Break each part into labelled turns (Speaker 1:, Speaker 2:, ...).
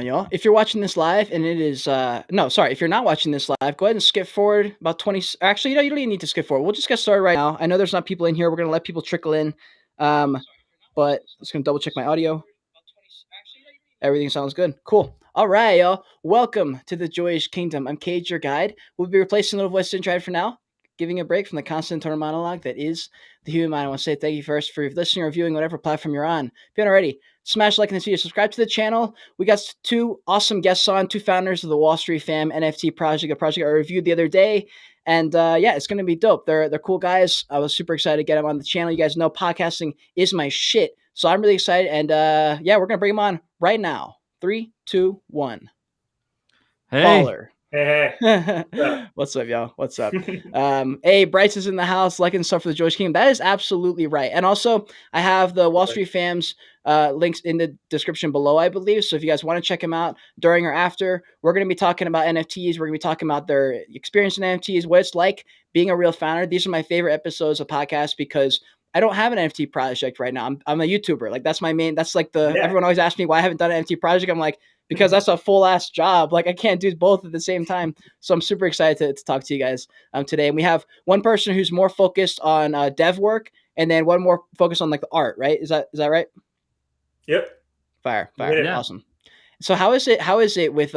Speaker 1: Y'all. If you're watching this live and it is no, sorry, if you're not watching this live, go ahead and skip forward about 20. Actually, you don't even need to skip forward. We'll just get started right now. I know there's not people in here. We're gonna let people trickle in. But I'm just gonna double check my audio. Everything sounds good. Cool. All right, y'all. Welcome to the Joyage Kingdom. I'm Cage, your guide. We'll be replacing Little Voice Intro for now, giving a break from the constant internal monologue that is the human mind. I want to say thank you first for listening or viewing whatever platform you're on. If you haven't already, smash like in this video, subscribe to the channel. We got two awesome guests on, two founders of the WallStFam NFT project, a project I reviewed the other day. And yeah, it's going to be dope. They're cool guys. I was super excited to get them on the channel. You guys know podcasting is my shit. So I'm really excited. And yeah, we're going to bring them on right now. 3, 2, 1.
Speaker 2: Hey.
Speaker 1: Baller.
Speaker 3: Hey.
Speaker 1: What's up, y'all? What's up? Hey, Bryce is in the house, liking stuff for the Joyage Kingdom. That is absolutely right. And also, I have the WallStFam's links in the description below, I believe. So if you guys want to check them out during or after, we're going to be talking about NFTs. We're going to be talking about their experience in NFTs, what it's like being a real founder. These are my favorite episodes of podcasts because I don't have an NFT project right now. I'm a YouTuber. Like that's my main. That's like everyone always asks me why I haven't done an NFT project. I'm like, because that's a full ass job. Like I can't do both at the same time. So I'm super excited to talk to you guys today. And we have one person who's more focused on dev work, and then one more focused on like the art. Right? Is that right?
Speaker 3: Yep.
Speaker 1: Fire. Yeah. Awesome. So how is it with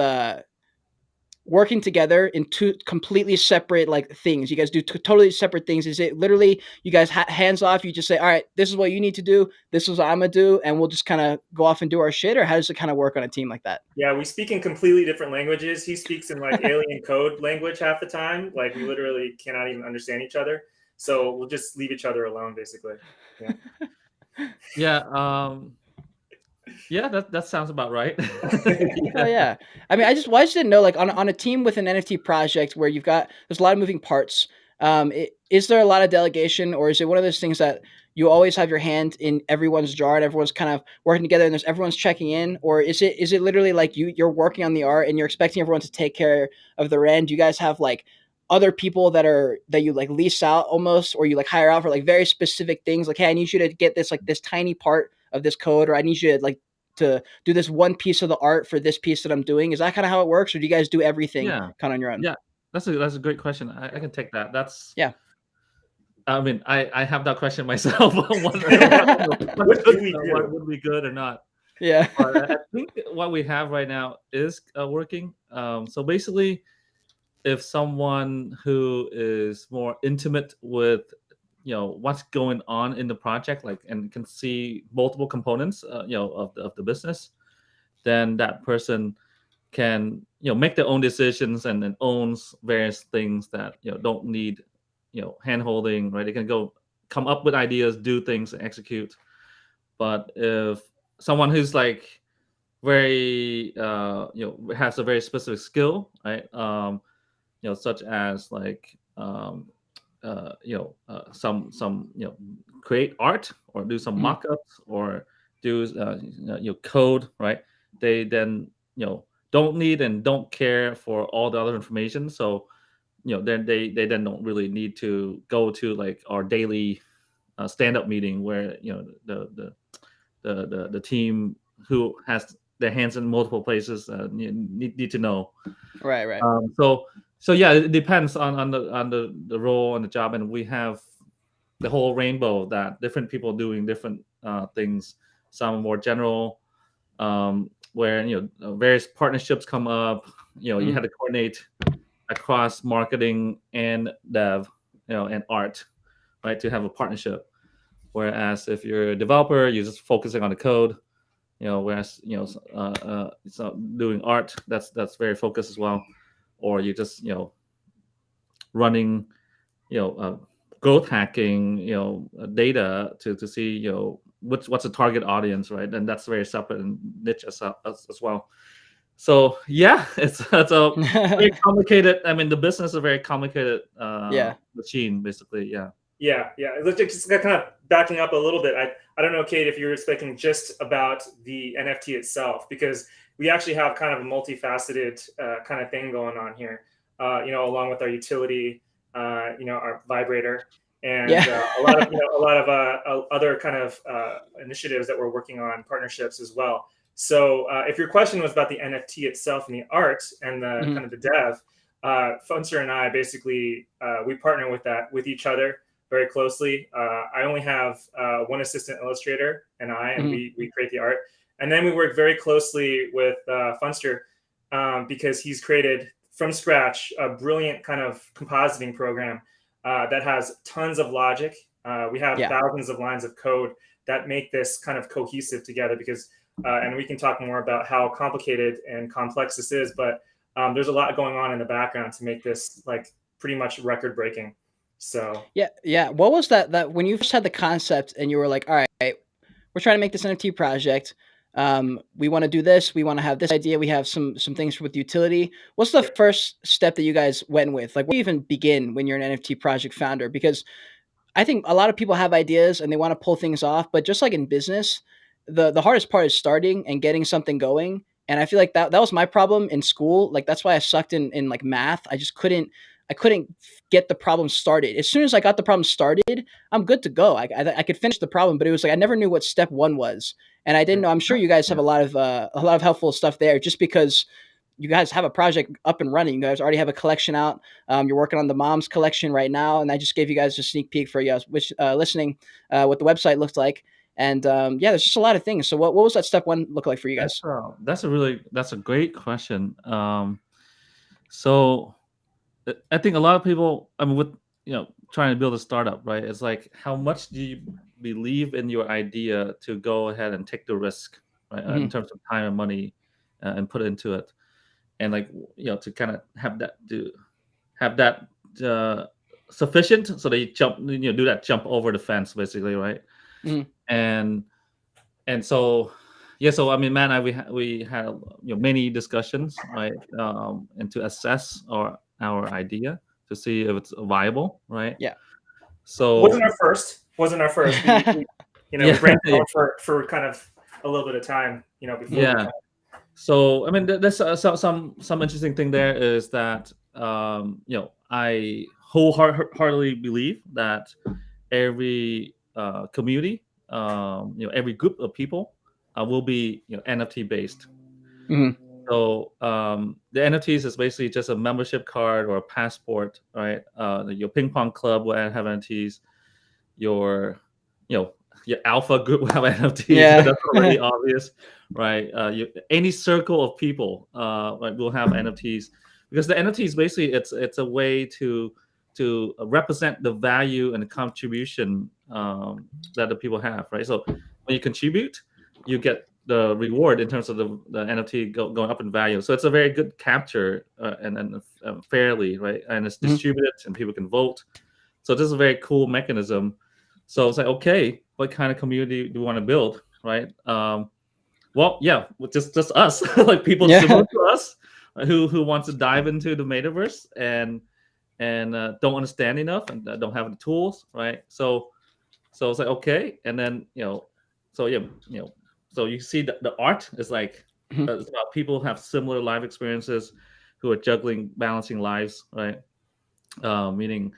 Speaker 1: working together in two completely separate like things? You guys do totally separate things. Is it literally you guys hands off? You just say, all right, this is what you need to do. This is what I'm gonna do, and we'll just kind of go off and do our shit. Or how does it kind of work on a team like that?
Speaker 3: Yeah, we speak in completely different languages. He speaks in like alien code language half the time. Like we literally cannot even understand each other. So we'll just leave each other alone, basically.
Speaker 2: Yeah. Yeah, that sounds about right.
Speaker 1: Yeah. I mean, I just didn't know, like on a team with an NFT project where there's a lot of moving parts. Is there a lot of delegation, or is it one of those things that you always have your hand in everyone's jar and everyone's kind of working together and everyone's checking in? Or is it literally like you're working on the art and you're expecting everyone to take care of their end? Do you guys have like other people that you like lease out almost, or you like hire out for like very specific things? Like, hey, I need you to get this, like this tiny part of this code, or I need you to like to do this one piece of the art for this piece that I'm doing. Is that kind of how it works, or do you guys do everything kind of on your own?
Speaker 2: Yeah, that's a great question. I can take that.
Speaker 1: Yeah.
Speaker 2: I mean, I have that question myself. what would be good or not?
Speaker 1: Yeah.
Speaker 2: But I think what we have right now is working. So basically, if someone who is more intimate with what's going on in the project, like, and can see multiple components of the business, then that person can make their own decisions and owns various things that don't need hand holding, right? They can come up with ideas, do things, and execute. But if someone who's like very has a very specific skill, right, such as like some create art or do some mock-ups or do code, right? They then don't need and don't care for all the other information. So then they then don't really need to go to like our daily stand-up meeting where the team who has their hands in multiple places need to know.
Speaker 1: Right.
Speaker 2: So yeah, it depends on the role and the job, and we have the whole rainbow that different people doing different things. Some more general, where various partnerships come up. You had to coordinate across marketing and dev, and art, right, to have a partnership. Whereas if you're a developer, you're just focusing on the code. Whereas so doing art, that's very focused as well. Or you just running growth hacking data to see what's the target audience, right? And that's very separate and niche as well. So yeah, it's a very complicated. I mean, the business is a very complicated machine, basically.
Speaker 3: Yeah. Let's just kind of backing up a little bit. I don't know, Kate, if you're speaking just about the NFT itself, because we actually have kind of a multifaceted kind of thing going on here, along with our utility, our vibrator, and a lot of other kind of initiatives that we're working on, partnerships as well. So if your question was about the NFT itself and the art and the
Speaker 1: Mhm.
Speaker 3: kind of the dev, Funster and I basically we partner with each other very closely. I only have one assistant illustrator and
Speaker 1: Mhm.
Speaker 3: we create the art. And then we work very closely with Funster because he's created from scratch a brilliant kind of compositing program that has tons of logic. We have
Speaker 1: Yeah.
Speaker 3: thousands of lines of code that make this kind of cohesive together because, and we can talk more about how complicated and complex this is, but there's a lot going on in the background to make this like pretty much record breaking. So
Speaker 1: Yeah. What was that when you first had the concept and you were like, all right, we're trying to make this NFT project. We want to do this. We want to have this idea. We have some things with utility. What's the
Speaker 3: yeah.
Speaker 1: first step that you guys went with? Like, where do you even begin when you're an NFT project founder? Because I think a lot of people have ideas and they want to pull things off, but just like in business, the hardest part is starting and getting something going. And I feel like that was my problem in school. Like that's why I sucked in like math. I couldn't get the problem started. As soon as I got the problem started, I'm good to go. I could finish the problem, but it was like I never knew what step one was, and I didn't know. I'm sure you guys have
Speaker 2: Yeah.
Speaker 1: a lot of helpful stuff there, just because you guys have a project up and running. You guys already have a collection out. You're working on the mom's collection right now, and I just gave you guys a sneak peek for you guys listening what the website looked like. And yeah, there's just a lot of things. So what was that step one look like for you guys?
Speaker 2: That's a great question. So I think a lot of people, I mean, with trying to build a startup, right? It's like how much do you believe in your idea to go ahead and take the risk, right? In
Speaker 1: Mhm.
Speaker 2: terms of time and money, and put into it, and like to kind of have that sufficient so that you do that jump over the fence, basically, right?
Speaker 1: Mhm.
Speaker 2: And so yeah, so I mean, Matt and I we had many discussions, right, and to assess our idea to see if it's viable, right?
Speaker 1: Yeah.
Speaker 3: Wasn't
Speaker 2: So
Speaker 3: our first. Wasn't our first. We we
Speaker 2: yeah, yeah,
Speaker 3: brainstormed for kind of a little bit of time, before we
Speaker 2: yeah. So I mean, there's some interesting thing there is that I wholeheartedly believe that every community, every group of people will be NFT based.
Speaker 1: Mhm.
Speaker 2: So the NFTs is basically just a membership card or a passport, right? Your ping pong club will have NFTs. Your you know your alpha group will have NFTs.
Speaker 1: Yeah.
Speaker 2: That's already obvious, right? Any circle of people right, will have NFTs because the NFTs basically it's a way to represent the value and the contribution that the people have, right? So when you contribute, you get the reward in terms of the NFT going up in value. So it's a very good capture and fairly, right? And it's
Speaker 1: Mhm.
Speaker 2: distributed and people can vote. So this is a very cool mechanism. So it's like, okay, what kind of community do we want to build, right? Well, yeah, just us, like people
Speaker 1: Yeah.
Speaker 2: similar to us, who wants to dive into the metaverse and don't understand enough and don't have the tools, right? So it's like okay, and then so yeah, so you see the art is like
Speaker 1: Mhm.
Speaker 2: it's about people who have similar life experiences, who are juggling, balancing lives, right? Meaning,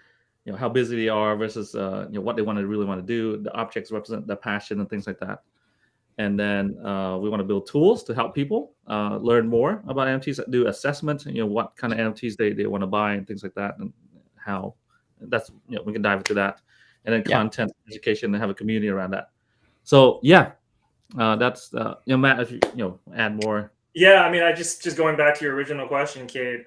Speaker 2: how busy they are versus what they really want to do. The objects represent their passion and things like that. And then we want to build tools to help people learn more about NFTs, do assessment, what kind of NFTs they want to buy and things like that, and how that's we can dive into that, and then
Speaker 1: Yeah.
Speaker 2: content education and have a community around that. So yeah, that's Matt, if you add more.
Speaker 3: Yeah, I mean, I just going back to your original question, Kate.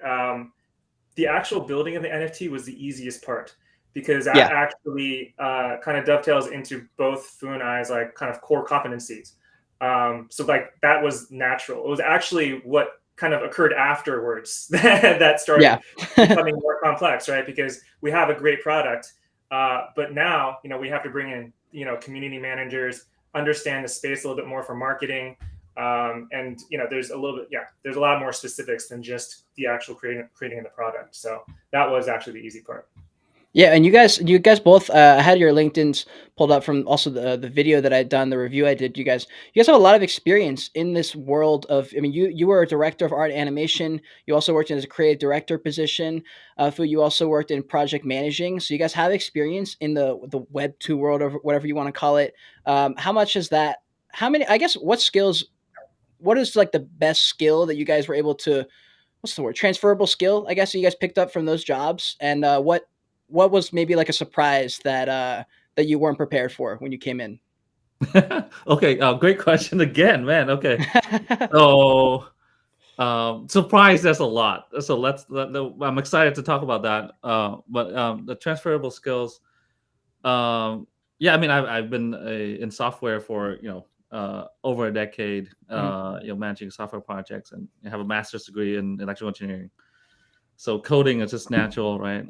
Speaker 3: The actual building of the NFT was the easiest part because that
Speaker 1: Yeah.
Speaker 3: actually kind of dovetails into both Fu and I's like kind of core competencies. So like that was natural. It was actually what kind of occurred afterwards that
Speaker 1: Yeah.
Speaker 3: started becoming more complex, right? Because we have a great product, but now we have to bring in community managers, understand the space a little bit more for marketing, and there's a little bit, there's a lot more specifics than just the actual creating of the product. So that was actually the easy part.
Speaker 1: Yeah, and you guys both had your LinkedIn's pulled up from also the video that I'd done, the review I did. You guys have a lot of experience in this world of. I mean, you were a director of art animation. You also worked in as a creative director position. Fu, you also worked in project managing. So you guys have experience in the Web 2 world, or whatever you want to call it. How much is that? How many? I guess what skills what is like the best skill that you guys were able to, what's the word, transferable skill, I guess, you guys picked up from those jobs, and what was maybe like a surprise that that you weren't prepared for when you came in?
Speaker 2: Okay, great question again, man. Okay, so surprise, there's a lot. So I'm excited to talk about that. But the transferable skills. Yeah, I mean, I've been in software for over a decade. Managing software projects, and I have a master's degree in electrical engineering. So coding is just natural, right?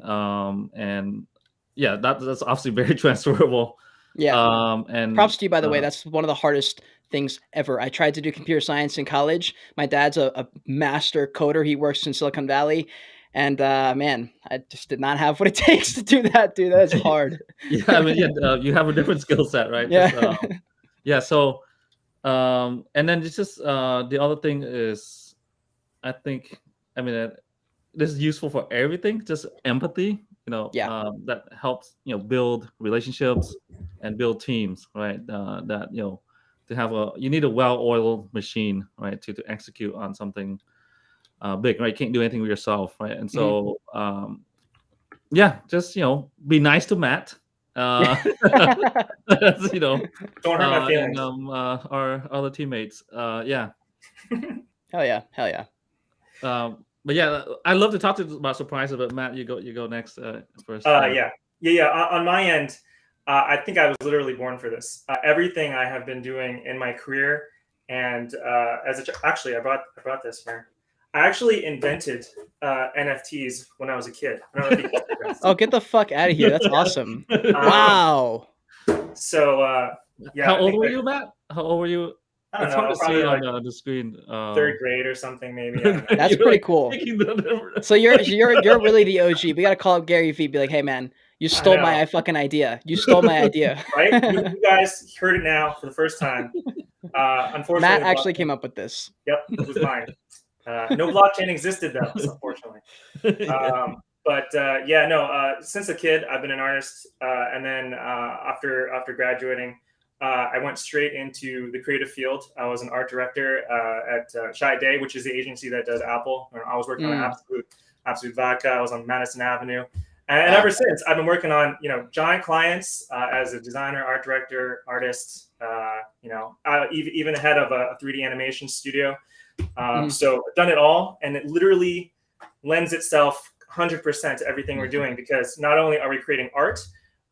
Speaker 2: And yeah, that's obviously very transferable.
Speaker 1: Yeah.
Speaker 2: And
Speaker 1: Props to you, by the way. That's one of the hardest things ever. I tried to do computer science in college. My dad's a master coder. He works in Silicon Valley. And man, I just did not have what it takes to do that, dude. That's hard.
Speaker 2: Yeah, I mean, you have a different skill set, right?
Speaker 1: Yeah.
Speaker 2: Yeah. So, and then it's just the other thing is, I think, I mean, this is useful for everything. Just empathy,
Speaker 1: Yeah.
Speaker 2: that helps build relationships and build teams, right? That to have you need a well-oiled machine, right, to execute on something big, right? You can't do anything with yourself, right? And so yeah, just be nice to Matt. Don't
Speaker 3: hurt my feelings.
Speaker 2: And our other teammates. Yeah.
Speaker 1: Hell yeah.
Speaker 2: But yeah, I love to talk to you about surprises. But Matt, you go next first.
Speaker 3: Yeah. On my end, I think I was literally born for this. Everything I have been doing in my career, and actually, I brought this here. I actually invented NFTs when I was a kid. I don't know if you guys
Speaker 1: Oh, get the fuck out of here! That's awesome. Wow.
Speaker 3: So yeah.
Speaker 2: How old were you, Matt? How old were you?
Speaker 3: I don't
Speaker 2: It's
Speaker 3: know,
Speaker 2: hard to
Speaker 3: probably
Speaker 2: see
Speaker 3: like
Speaker 2: on the screen.
Speaker 3: third grade or something, maybe.
Speaker 1: That's pretty cool. So you're really the OG. We gotta call up Gary Vee. Be like, hey man, you stole my fucking idea. You stole my idea.
Speaker 3: Right? You guys heard it now for the first time. Unfortunately,
Speaker 1: Matt actually came up with this.
Speaker 3: Yep, it was mine. No blockchain existed though, unfortunately. Since a kid, I've been an artist, and then after graduating, I went straight into the creative field. I was an art director at Shy Day, which is the agency that does Apple. I was working on Absolute Vodka. I was on Madison Avenue, and ever since, I've been working on giant clients as a designer, art director, artist. Even head of a 3D animation studio. So I've done it all, and it literally lends itself 100% to everything we're doing, because not only are we creating art,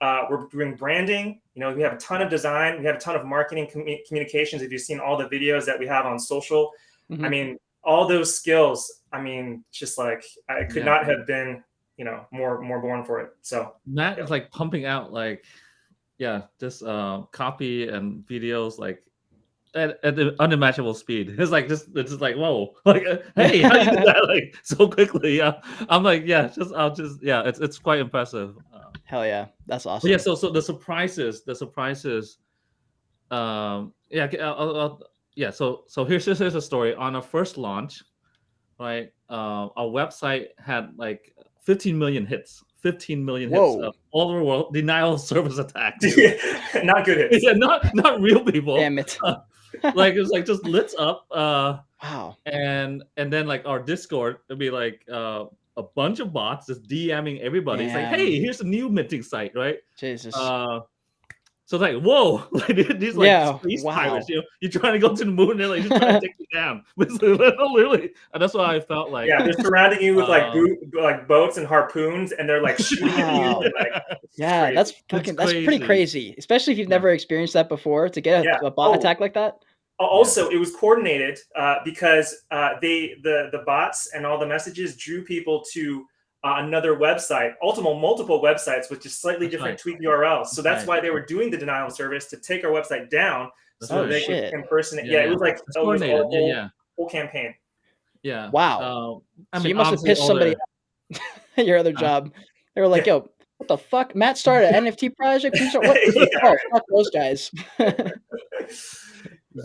Speaker 3: we're doing branding. We have a ton of design, we have a ton of marketing communications. If you've seen all the videos that we have on social, I mean, all those skills, I mean, just like I could not have been, more born for it. So
Speaker 2: Matt is like pumping out just copy and videos like at the unimaginable speed. It's just like whoa, like hey, how do you do that like so quickly? Yeah, I'm like it's quite impressive.
Speaker 1: Hell yeah, that's awesome.
Speaker 2: Yeah, so the surprises. So here's a story. On our first launch, right? Our website had like 15 million hits. 15 million hits all over the world. Denial of service attacks.
Speaker 3: Not good hits.
Speaker 2: Yeah, not real people.
Speaker 1: Damn it.
Speaker 2: Like it was like just lit up.
Speaker 1: Wow.
Speaker 2: And then like our Discord would be like a bunch of bots just DMing everybody. It's like, hey, here's a new minting site, right?
Speaker 1: Jesus.
Speaker 2: So it's like, whoa, like these like space pirates, you're trying to go to the moon, and they're like just trying to take you down. Literally, and that's why I felt like
Speaker 3: they're surrounding you with like boats and harpoons, and they're like shooting at you.
Speaker 1: That's pretty crazy, especially if you've never experienced that before. To get a bot attack like that.
Speaker 3: Also, it was coordinated because the bots and all the messages drew people to another website, multiple websites with just slightly different tweet URLs. So that's why they were doing the denial of service, to take our website down so they could impersonate. It was like whole campaign.
Speaker 2: Yeah.
Speaker 1: Wow. So you must have pissed somebody off at your other job. They were like, yo, what the fuck? Matt started an NFT project? Oh, fuck those guys.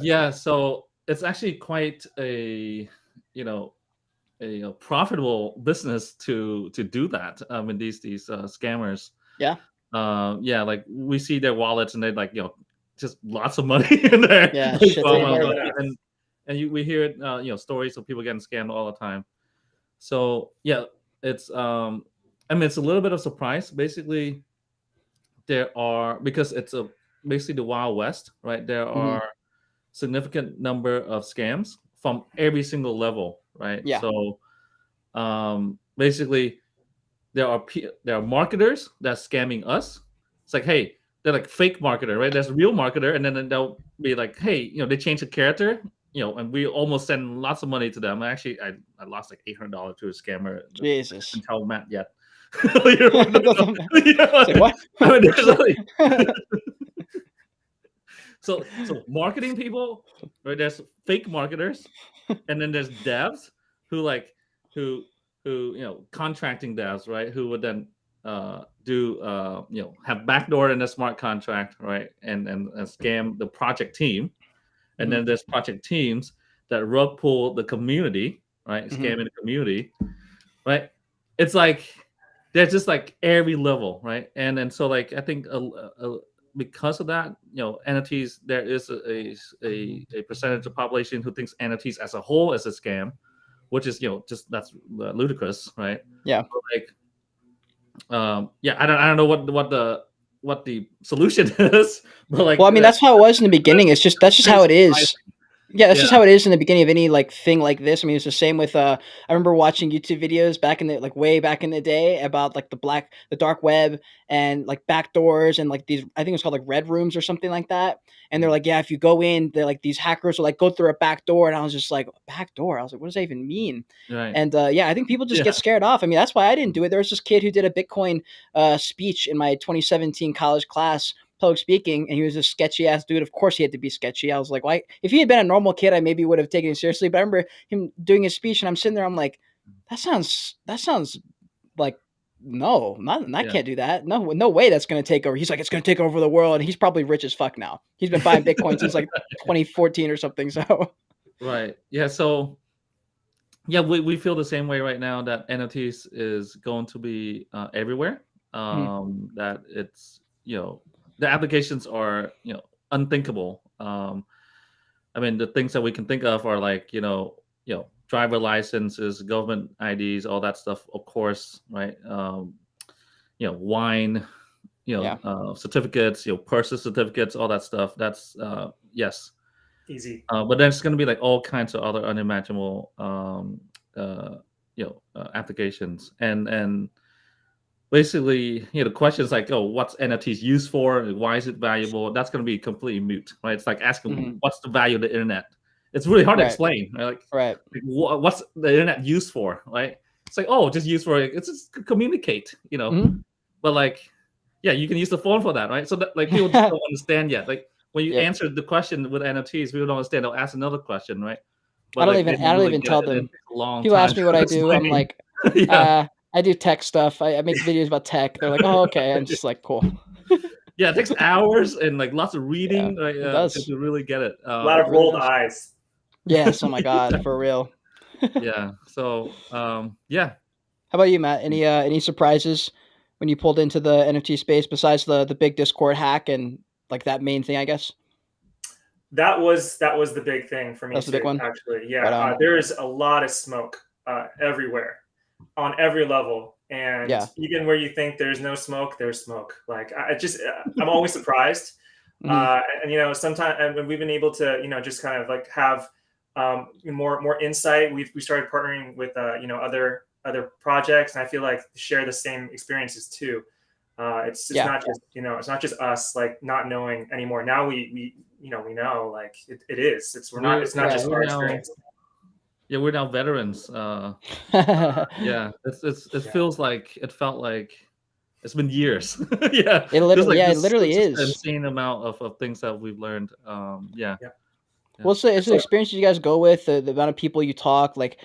Speaker 2: Yeah, so it's actually quite a profitable business to do that. These scammers. Like we see their wallets, and they like just lots of money in there. and we hear it, stories of people getting scammed all the time. So yeah, it's it's a little bit of surprise. Basically, there are, because it's basically the Wild West, right? There are significant number of scams from every single level, right?
Speaker 1: Yeah.
Speaker 2: So basically, there are marketers that's scamming us. It's like, hey, they're like fake marketer, right? There's a real marketer, and then they'll be like, hey, they change the character, and we almost send lots of money to them. Actually, I lost like $800 to a scammer.
Speaker 1: Jesus.
Speaker 2: I didn't tell Matt yet.
Speaker 1: Say, what?
Speaker 2: I mean, so marketing people, right? There's fake marketers, and then there's devs who contracting devs, right? Who would then have backdoor in a smart contract, right? And scam the project team. And then there's project teams that rug pull the community, right? Scamming the community, right? It's like there's just like every level, right? And so like I think because of that, NFTs, there is a percentage of population who thinks NFTs as a whole is a scam, which is just that's ludicrous, right?
Speaker 1: Yeah.
Speaker 2: But like, I don't know what the solution is, but like,
Speaker 1: well, I mean, that's how it was in the beginning. That's just how it is. Yeah, that's just how it is in the beginning of any like thing like this. I mean, it's the same with I remember watching YouTube videos back in the way back in the day about like the dark web and like backdoors and like these, I think it's called like red rooms or something like that. And they're like, yeah, if you go in, they're like these hackers will like go through a back door, and I was just like, back door. I was like, what does that even mean?
Speaker 2: Right.
Speaker 1: And I think people just get scared off. I mean, that's why I didn't do it. There was this kid who did a Bitcoin speech in my 2017 college class, public speaking, and he was a sketchy ass dude. Of course he had to be sketchy. I was like, why? If he had been a normal kid, I maybe would have taken it seriously. But I remember him doing his speech, and I'm sitting there, I'm like, that sounds like, no, I can't do that. No way that's going to take over. He's like, it's going to take over the world. And he's probably rich as fuck now. He's been buying Bitcoin since like 2014 or something. So
Speaker 2: right. Yeah. So yeah, we feel the same way right now that NFTs is going to be everywhere. That it's, the applications are, unthinkable. I mean, the things that we can think of are like, driver licenses, government IDs, all that stuff, of course, right? Wine, certificates, purchase certificates, all that stuff. That's yes,
Speaker 3: easy.
Speaker 2: But there's going to be like all kinds of other unimaginable, applications, and basically, the question is like, oh, what's NFTs used for? Why is it valuable? That's going to be completely moot, right? It's like asking, what's the value of the internet? It's really hard to explain, right? Like, what's the internet used for, right? It's like, oh, just used for it's just to communicate, But like, yeah, you can use the phone for that, right? So that, like, people just don't understand yet. Like when you answer the question with NFTs, people don't understand. They'll ask another question, right? But
Speaker 1: I don't even tell them. People ask me what I do. I'm like, I do tech stuff. I make videos about tech. They're like, oh, okay. I'm just like, cool.
Speaker 2: Yeah, it takes hours and like lots of reading, right?
Speaker 1: It does.
Speaker 2: To really get it.
Speaker 3: A lot of rolled eyes.
Speaker 1: Yes. Oh my God, for real.
Speaker 2: Yeah. So, yeah.
Speaker 1: How about you, Matt? Any surprises when you pulled into the NFT space besides the big Discord hack and like that main thing, I guess?
Speaker 3: That was the big thing for me.
Speaker 1: That's the big one,
Speaker 3: actually. Yeah. There is a lot of smoke everywhere, on every level, and even where you think there's no smoke, there's smoke. Like I'm always surprised. And sometimes, and we've been able to just kind of like have more insight. We started partnering with other projects, and I feel like share the same experiences too. It's not just it's not just us like not knowing anymore. Now we know like it is. It's not just our experience.
Speaker 2: Yeah, we're now veterans. Yeah, it felt like it's been years. Yeah,
Speaker 1: it literally is
Speaker 2: insane amount of things that we've learned. Yeah.
Speaker 1: Well, it's the experience you guys go with, the amount of people you talk. Like,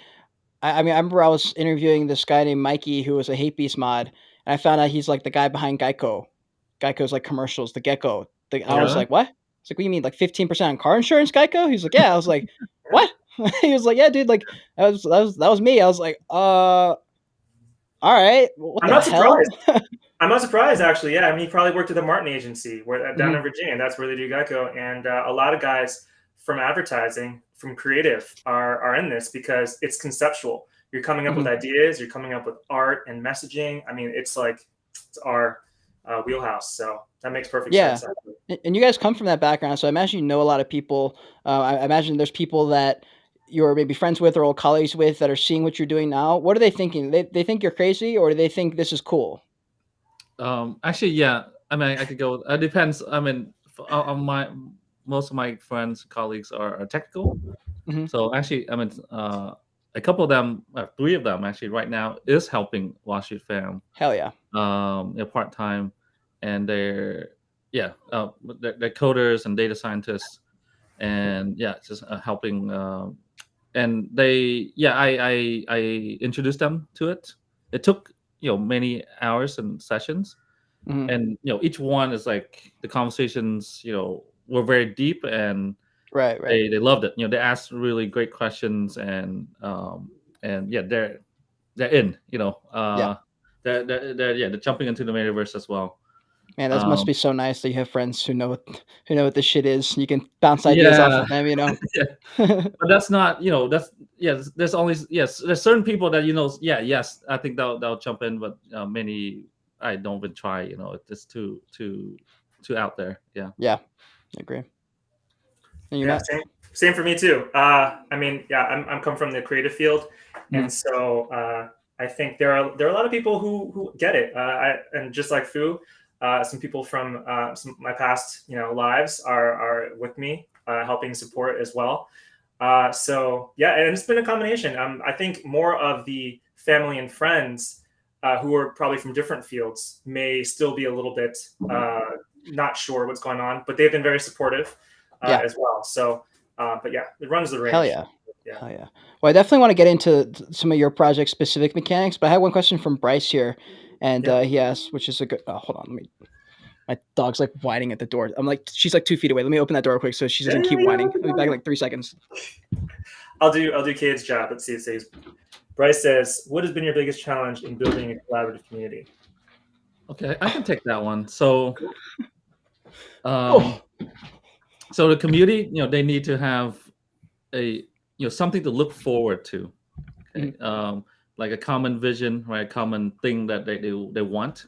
Speaker 1: I mean, I remember I was interviewing this guy named Mikey who was a Hate Beast mod, and I found out he's like the guy behind Geico. Geico's like commercials, the Gecko. I was like, what? It's like, what do you mean, like 15% on car insurance, Geico? He's like, yeah. I was like, what? He was like, yeah, dude, like that was me. I was like, all right.
Speaker 3: I'm not surprised. I'm not surprised, actually. Yeah, I mean, he probably worked at the Martin agency down in Virginia. That's where they do Geico, and a lot of guys from advertising, from creative are in this because it's conceptual. You're coming up with ideas, you're coming up with art and messaging. I mean, it's like it's our wheelhouse. So that makes perfect sense.
Speaker 1: And you guys come from that background, so I imagine you know a lot of people. I imagine there's people that you're maybe friends with or old colleagues with that are seeing what you're doing now. What are they thinking? They think you're crazy, or do they think this is cool?
Speaker 2: Actually, yeah. I mean, I could go. It depends. I mean, most of my friends, colleagues are technical. So actually, I mean, a couple of them, 3 of them actually, right now is helping WallStFam.
Speaker 1: Hell yeah.
Speaker 2: Part time, and they're coders and data scientists, and just helping. And I introduced them to it. It took many hours and sessions, and each one is like the conversations were very deep, and
Speaker 1: right.
Speaker 2: They loved it. They asked really great questions, and they're in. They're jumping into the metaverse as well.
Speaker 1: Man, that must be so nice that you have friends who know what this shit is. You can bounce ideas off of them,
Speaker 2: But that's not, there's only there's certain people that yes, I think they'll jump in, but many I don't even try. It's too out there. Yeah,
Speaker 1: I agree. And
Speaker 3: same for me too. I mean, I'm come from the creative field, and so I think there are a lot of people who get it. And just like Fu, some people from some my past lives are with me, helping support as well. So yeah, and it's been a combination. I think more of the family and friends who are probably from different fields may still be a little bit not sure what's going on, but they've been very supportive as well. So, but yeah, it runs the range.
Speaker 1: Hell yeah. Hell yeah. Well, I definitely want to get into some of your project specific mechanics, but I have one question from Bryce here, and he asked, which is a good. Hold on, my dog's like whining at the door. She's like 2 feet away. Let me open that door real quick so she doesn't keep whining. I'll be back in like 3 seconds.
Speaker 3: I'll do Cade's job. Let's see. It says, Bryce says, "What has been your biggest challenge in building a collaborative community?"
Speaker 2: Okay, I can take that one. So, so the community, they need to have a something to look forward to. Okay, like a common vision, right? A common thing that they want.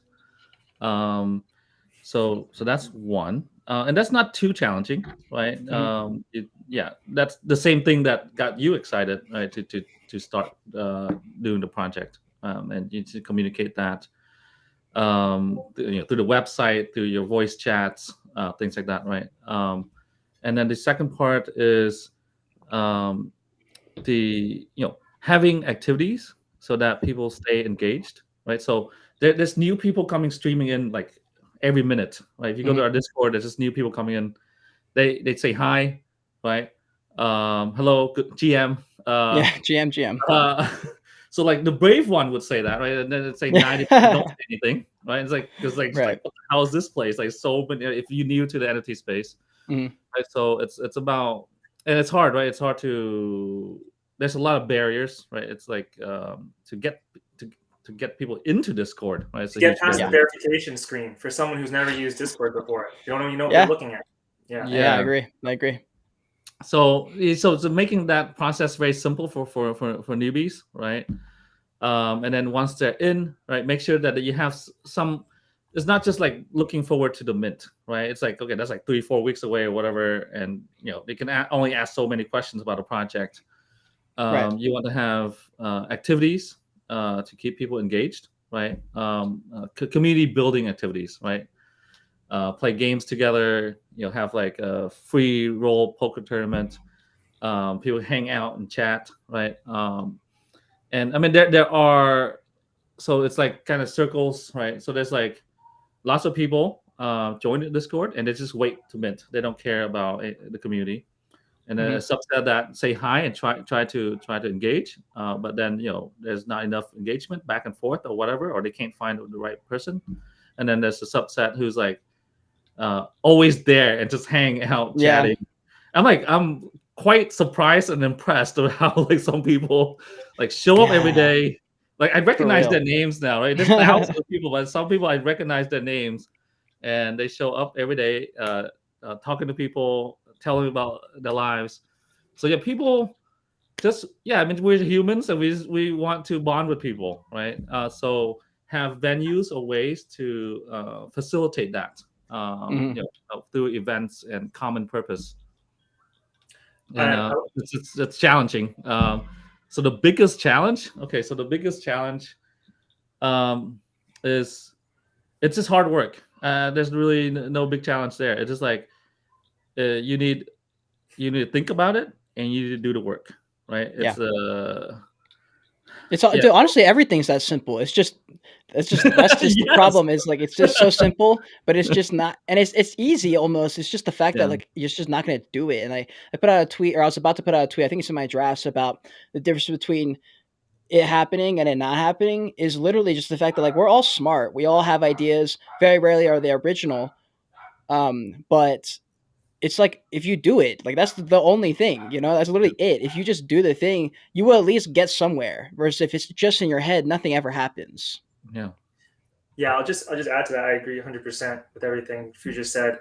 Speaker 2: So that's one, and that's not too challenging, right? That's the same thing that got you excited, right? To start doing the project, and you need to communicate that, through the website, through your voice chats, things like that, right? And then the second part is the having activities so that people stay engaged, right? So there's new people streaming in like every minute, right? If you go to our Discord, there's just new people coming in. They say hi, right? Hello, good GM.
Speaker 1: GM.
Speaker 2: So like the brave one would say that, right? And then it's like 90% don't say anything, right? It's like like, how is this place? Like so many, if you're new to the NFT space, right? So it's about, and it's hard, right? It's hard to. There's a lot of barriers, right? It's like to get people into Discord, right?
Speaker 3: So get past the verification screen for someone who's never used Discord before. You don't even know what you're looking at.
Speaker 1: I agree.
Speaker 2: So making that process very simple for newbies, right? And then once they're in, right, make sure that you have some. It's not just like looking forward to the mint, right? It's like, okay, that's like 3-4 weeks away or whatever, and they can only ask so many questions about a project. You want to have activities to keep people engaged, right? Community building activities, right? Play games together. Have like a free roll poker tournament. People hang out and chat, right? And I mean there are, so it's like kind of circles, right? So there's like lots of people join the Discord and they just wait to mint. They don't care about the community. And then a subset that say hi and try to engage, but then there's not enough engagement back and forth or whatever, or they can't find the right person. And then there's a subset who's like always there and just hang out chatting. I'm quite surprised and impressed with how like some people like show up every day. Like I recognize their names now, right? There's thousands of people, but some people I recognize their names, and they show up every day, talking to people, telling about their lives. So yeah, people just I mean, we're humans and we want to bond with people, right? So have venues or ways to facilitate that, through events and common purpose. And it's challenging. So the biggest challenge, is it's just hard work. There's really no big challenge there. It's just like you need to think about it and you need to do the work, right?
Speaker 1: Dude, honestly, everything's that simple. It's just that's just the problem. Is like it's just so simple, but it's just not, and it's easy almost. It's just the fact that like you're just not going to do it. And I put out a tweet, or I was about to put out a tweet. I think it's in my drafts about the difference between it happening and it not happening is literally just the fact that like we're all smart. We all have ideas. Very rarely are they original. But it's like if you do it, like that's the only thing, that's literally it. If you just do the thing, you will at least get somewhere. Versus if it's just in your head, nothing ever happens.
Speaker 3: Yeah, I'll just add to that. I agree 100% with everything you just said.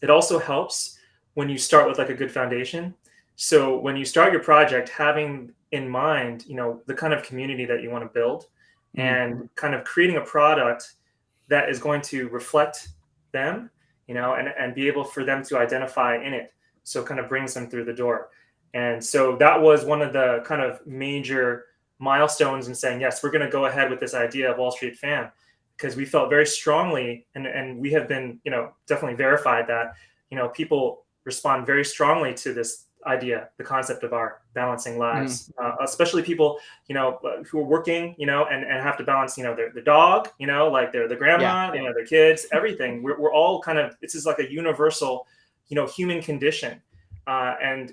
Speaker 3: It also helps when you start with like a good foundation. So when you start your project, having in mind, the kind of community that you want to build, and kind of creating a product that is going to reflect them, and be able for them to identify in it. So kind of brings them through the door. And so that was one of the kind of major milestones in saying, yes, we're going to go ahead with this idea of WallStFam, because we felt very strongly, and we have been, definitely verified that, people respond very strongly to this idea, the concept of our balancing lives, especially people, who are working, and have to balance, their dog, like their grandma, their kids, everything. We're all kind of, this is like a universal, human condition. And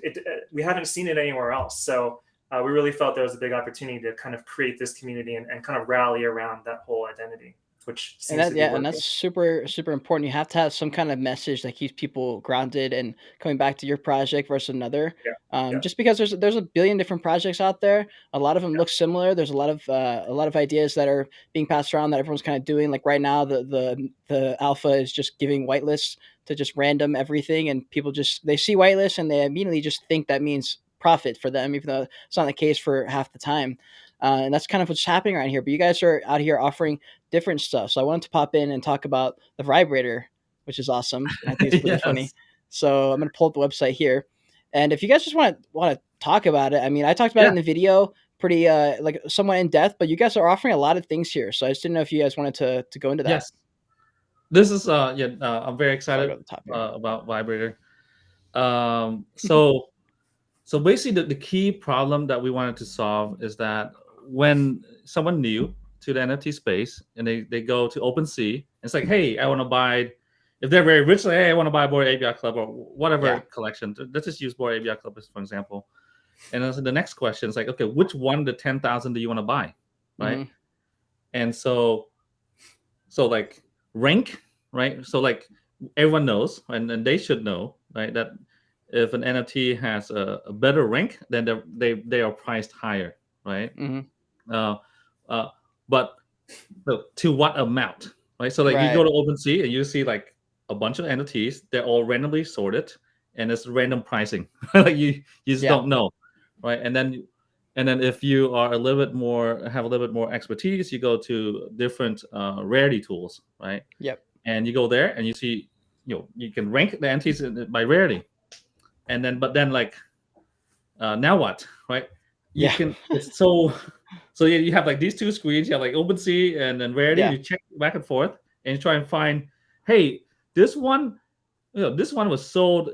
Speaker 3: we haven't seen it anywhere else. So we really felt there was a big opportunity to kind of create this community and kind of rally around that whole identity. Which seems to be working.
Speaker 1: And that's super, super important. You have to have some kind of message that keeps people grounded and coming back to your project versus another. Just because there's a billion different projects out there. A lot of them look similar. There's a lot of ideas that are being passed around that everyone's kind of doing. Like right now, the alpha is just giving whitelists to just random everything, and people they see whitelists and they immediately just think that means profit for them, even though it's not the case for half the time. And that's kind of what's happening around here. But you guys are out here offering different stuff. So I wanted to pop in and talk about the vibrator, which is awesome. I think it's really funny. So I'm going to pull up the website here. And if you guys just want to talk about it, I mean, I talked about it in the video pretty like somewhat in depth, but you guys are offering a lot of things here. So I just didn't know if you guys wanted to go into that.
Speaker 2: Yes. This is I'm very excited about vibrator. So basically the key problem that we wanted to solve is that when someone new to the NFT space and they go to OpenSea, it's like, hey, I want to buy, if they're very rich, like, hey, I want to buy Bored API Club or whatever collection. Let's just use Bored API Club as for example. And then the next question is like, okay, which one of the 10,000 do you want to buy, right? And so like rank, right? So like everyone knows, and they should know, right, that if an NFT has a better rank, then they are priced higher, right? But to what amount, right? So like you go to OpenSea and you see like a bunch of NFTs, they're all randomly sorted, and it's random pricing. Like you just don't know, right? And then if you are have a little bit more expertise, you go to different rarity tools, right? And you go there and you see, you can rank the NFTs by rarity. And then, like, now what, right? You can. It's so you have like these two screens. You have like OpenSea and then Rarity. You check back and forth and you try and find, hey, this one was sold,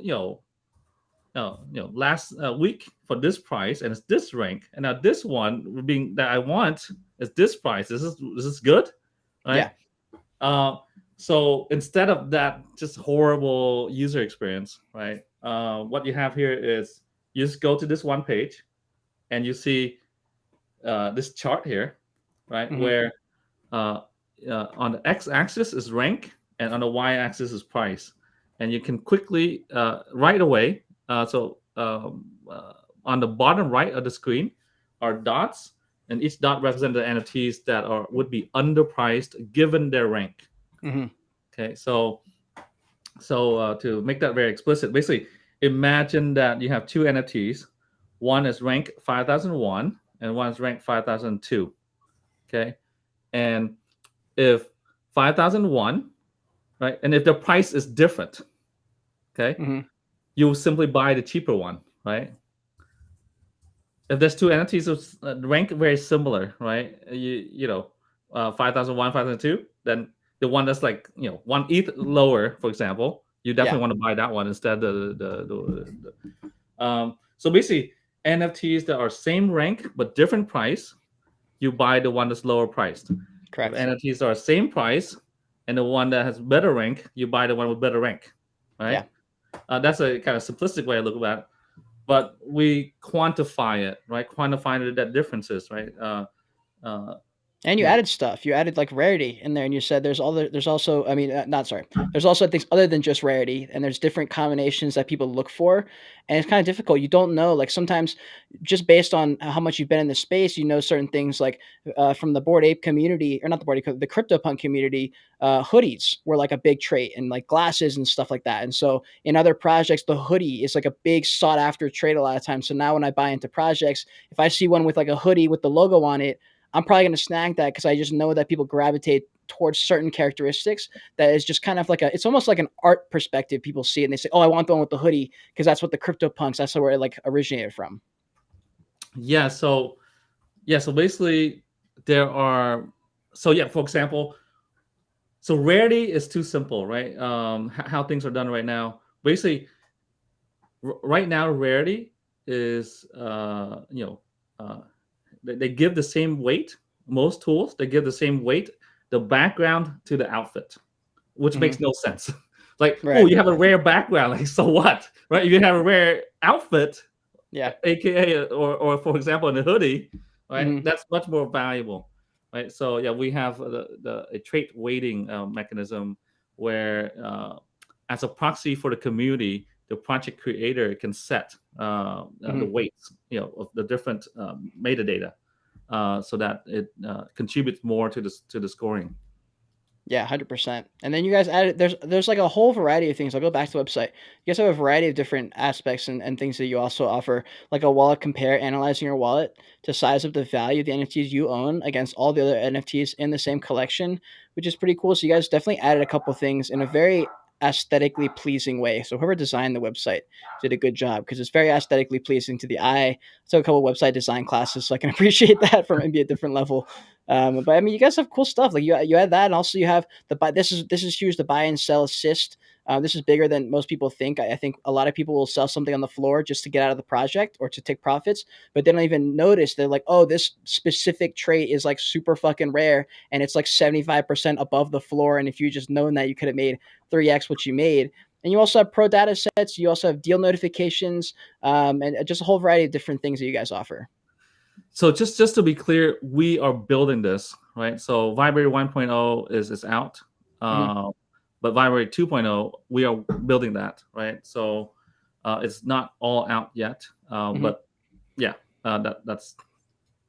Speaker 2: last week for this price and it's this rank, and now this one being that I want is this price. This is good, right? So instead of that just horrible user experience, right? What you have here is you just go to this one page and you see this chart here, right? Where on the x-axis is rank and on the y-axis is price. And you can quickly, right away, on the bottom right of the screen are dots, and each dot represents the NFTs that would be underpriced given their rank. Okay, so to make that very explicit, basically, imagine that you have two NFTs. One is rank 5001 and one is rank 5002. Okay. And if 5001, right, and if the price is different, okay,
Speaker 1: Mm-hmm.
Speaker 2: you simply buy the cheaper one, right? If there's two entities with rank very similar, right? You know, 5001, 5002, then the one that's like, you know, 1 ETH lower, for example, you definitely want to buy that one instead of so basically NFTs that are same rank but different price, you buy the one that's lower priced.
Speaker 1: Correct.
Speaker 2: If NFTs are same price and the one that has better rank, you buy the one with better rank, right?
Speaker 1: Yeah.
Speaker 2: That's a kind of simplistic way I look at it, but we quantify it, right? Quantify that differences, right?
Speaker 1: And you
Speaker 2: Yeah.
Speaker 1: added stuff. You added like rarity in there, and you said there's also. I mean, not sorry. There's also things other than just rarity, and there's different combinations that people look for, and it's kind of difficult. You don't know, like sometimes, just based on how much you've been in the space, you know certain things like from the Bored Ape community, or not the Bored Ape, the CryptoPunk community. Hoodies were like a big trait, and like glasses and stuff like that. And so in other projects, the hoodie is like a big sought after trait a lot of times. So now when I buy into projects, if I see one with like a hoodie with the logo on it, I'm probably going to snag that because I just know that people gravitate towards certain characteristics that is just kind of like it's almost like an art perspective. People see it and they say, oh, I want the one with the hoodie because that's what the CryptoPunks, that's where it like originated from.
Speaker 2: Yeah. So basically there are, for example, so rarity is too simple, right? How things are done right now. Basically, right now, rarity is, they give the same weight. Most tools, they give the same weight, the background to the outfit, which makes no sense. Like,
Speaker 1: Right.
Speaker 2: oh, you have a rare background, like, so what, right? If you have a rare outfit,
Speaker 1: Yeah.
Speaker 2: AKA, or for example, in a hoodie, right? That's much more valuable, right? So yeah, we have a trait weighting mechanism where, as a proxy for the community, the project creator can set the weights, of the different metadata, so that it contributes more to the scoring.
Speaker 1: Yeah, 100%. And then you guys added there's like a whole variety of things. I'll go back to the website. You guys have a variety of different aspects and things that you also offer, like a wallet compare, analyzing your wallet to size up the value of the NFTs you own against all the other NFTs in the same collection, which is pretty cool. So you guys definitely added a couple things in a very aesthetically pleasing way. So whoever designed the website did a good job because it's very aesthetically pleasing to the eye. So a couple website design classes, so I can appreciate that from maybe a different level. But I mean, you guys have cool stuff. Like you had that, and also you have the buy. This is huge. The buy and sell assist. This is bigger than most people think. I think a lot of people will sell something on the floor just to get out of the project or to take profits, but they don't even notice. They're like, oh, this specific trait is like super fucking rare, and it's like 75% above the floor. And if you just known that, you could have made 3x what you made. And you also have pro data sets. You also have deal notifications, and just a whole variety of different things that you guys offer.
Speaker 2: So just to be clear, we are building this, right? So Vibrary 1.0 is out, but Vibrary 2.0, we are building that, right? So it's not all out yet, but yeah, that's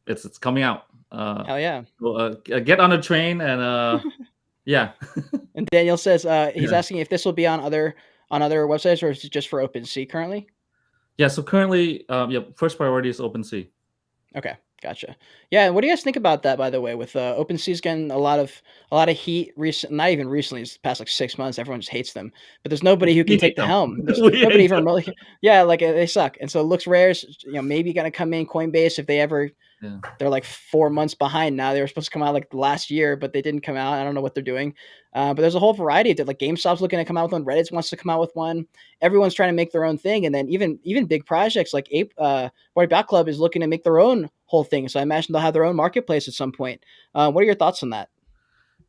Speaker 2: it's coming out.
Speaker 1: Hell yeah!
Speaker 2: So, get on the train and yeah.
Speaker 1: And Daniel says he's asking if this will be on other websites or is it just for OpenSea currently?
Speaker 2: Yeah. So currently, first priority is OpenSea.
Speaker 1: Okay, gotcha. Yeah, and what do you guys think about that? By the way, with OpenSea's getting a lot of heat recent, not even recently, it's the past like 6 months. Everyone just hates them, but there's nobody who can take the helm. There's nobody even remotely. Yeah, like they suck, and so it looks rare. Maybe gonna come in Coinbase if they ever. Yeah. They're like 4 months behind now. They were supposed to come out like last year, but they didn't come out. I don't know what they're doing. But there's a whole variety of it. Like GameStop's looking to come out with one. Reddit wants to come out with one. Everyone's trying to make their own thing. And then even big projects like Bored Ape Club is looking to make their own whole thing. So I imagine they'll have their own marketplace at some point. What are your thoughts on that?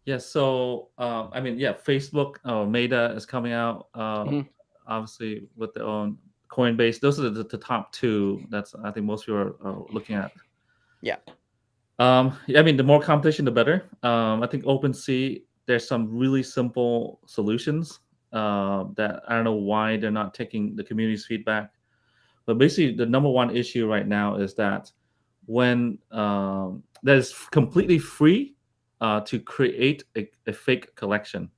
Speaker 2: Yeah. So, Facebook Meta is coming out, obviously with their own Coinbase. Those are the top two. That's, I think, most people are looking at.
Speaker 1: Yeah.
Speaker 2: The more competition, the better. I think OpenSea, there's some really simple solutions that I don't know why they're not taking the community's feedback. But basically, the number one issue right now is that when that is completely free to create a fake collection,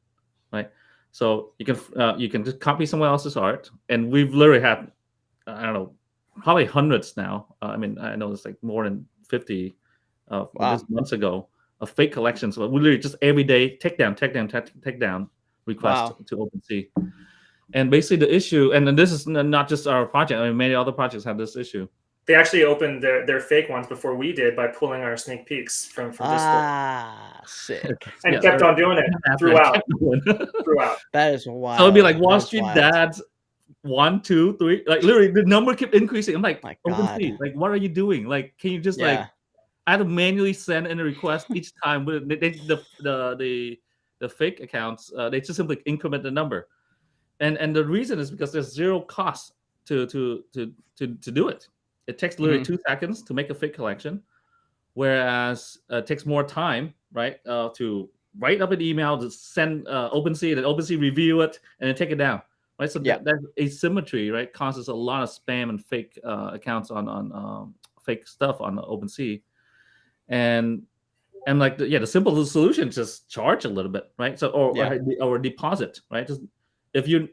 Speaker 2: right? So you can just copy someone else's art, and we've literally had I don't know, probably hundreds now. I mean, I know it's like more than 50 just months ago of fake collections. So we literally just every day take down request
Speaker 1: Wow.
Speaker 2: to OpenSea. And basically the issue, and then this is not just our project. I mean, many other projects have this issue.
Speaker 3: They actually opened their fake ones before we did by pulling our sneak peeks from Discord.
Speaker 1: Sick.
Speaker 3: And kept on doing it throughout.
Speaker 1: That is wild.
Speaker 2: So it'd be like Wall Street dads 1, 2, 3, like literally the number kept increasing. I'm like, OpenSea, like what are you doing? Like, can you just like I had to manually send in a request each time with the fake accounts. They just simply increment the number, and the reason is because there's zero cost to do it. It takes literally 2 seconds to make a fake collection, whereas it takes more time, right, to write up an email to send OpenSea, and then OpenSea review it and then take it down, right? So that asymmetry, right, causes a lot of spam and fake accounts on fake stuff on OpenSea, and like the simple solution is just charge a little bit, right? So or deposit, right? Just if you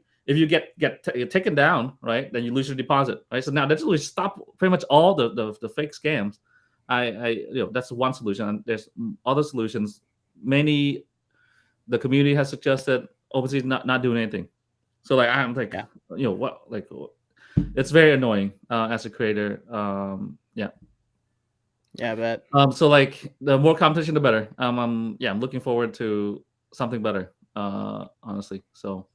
Speaker 2: get taken down, right, then you lose your deposit, right? So now that's really stop pretty much all the fake scams. That's one solution, and there's other solutions. The community has suggested OpenSea is not doing anything. So like I'm like, what, like it's very annoying as a creator.
Speaker 1: Yeah, but
Speaker 2: so like the more competition, the better. I'm looking forward to something better. Honestly, so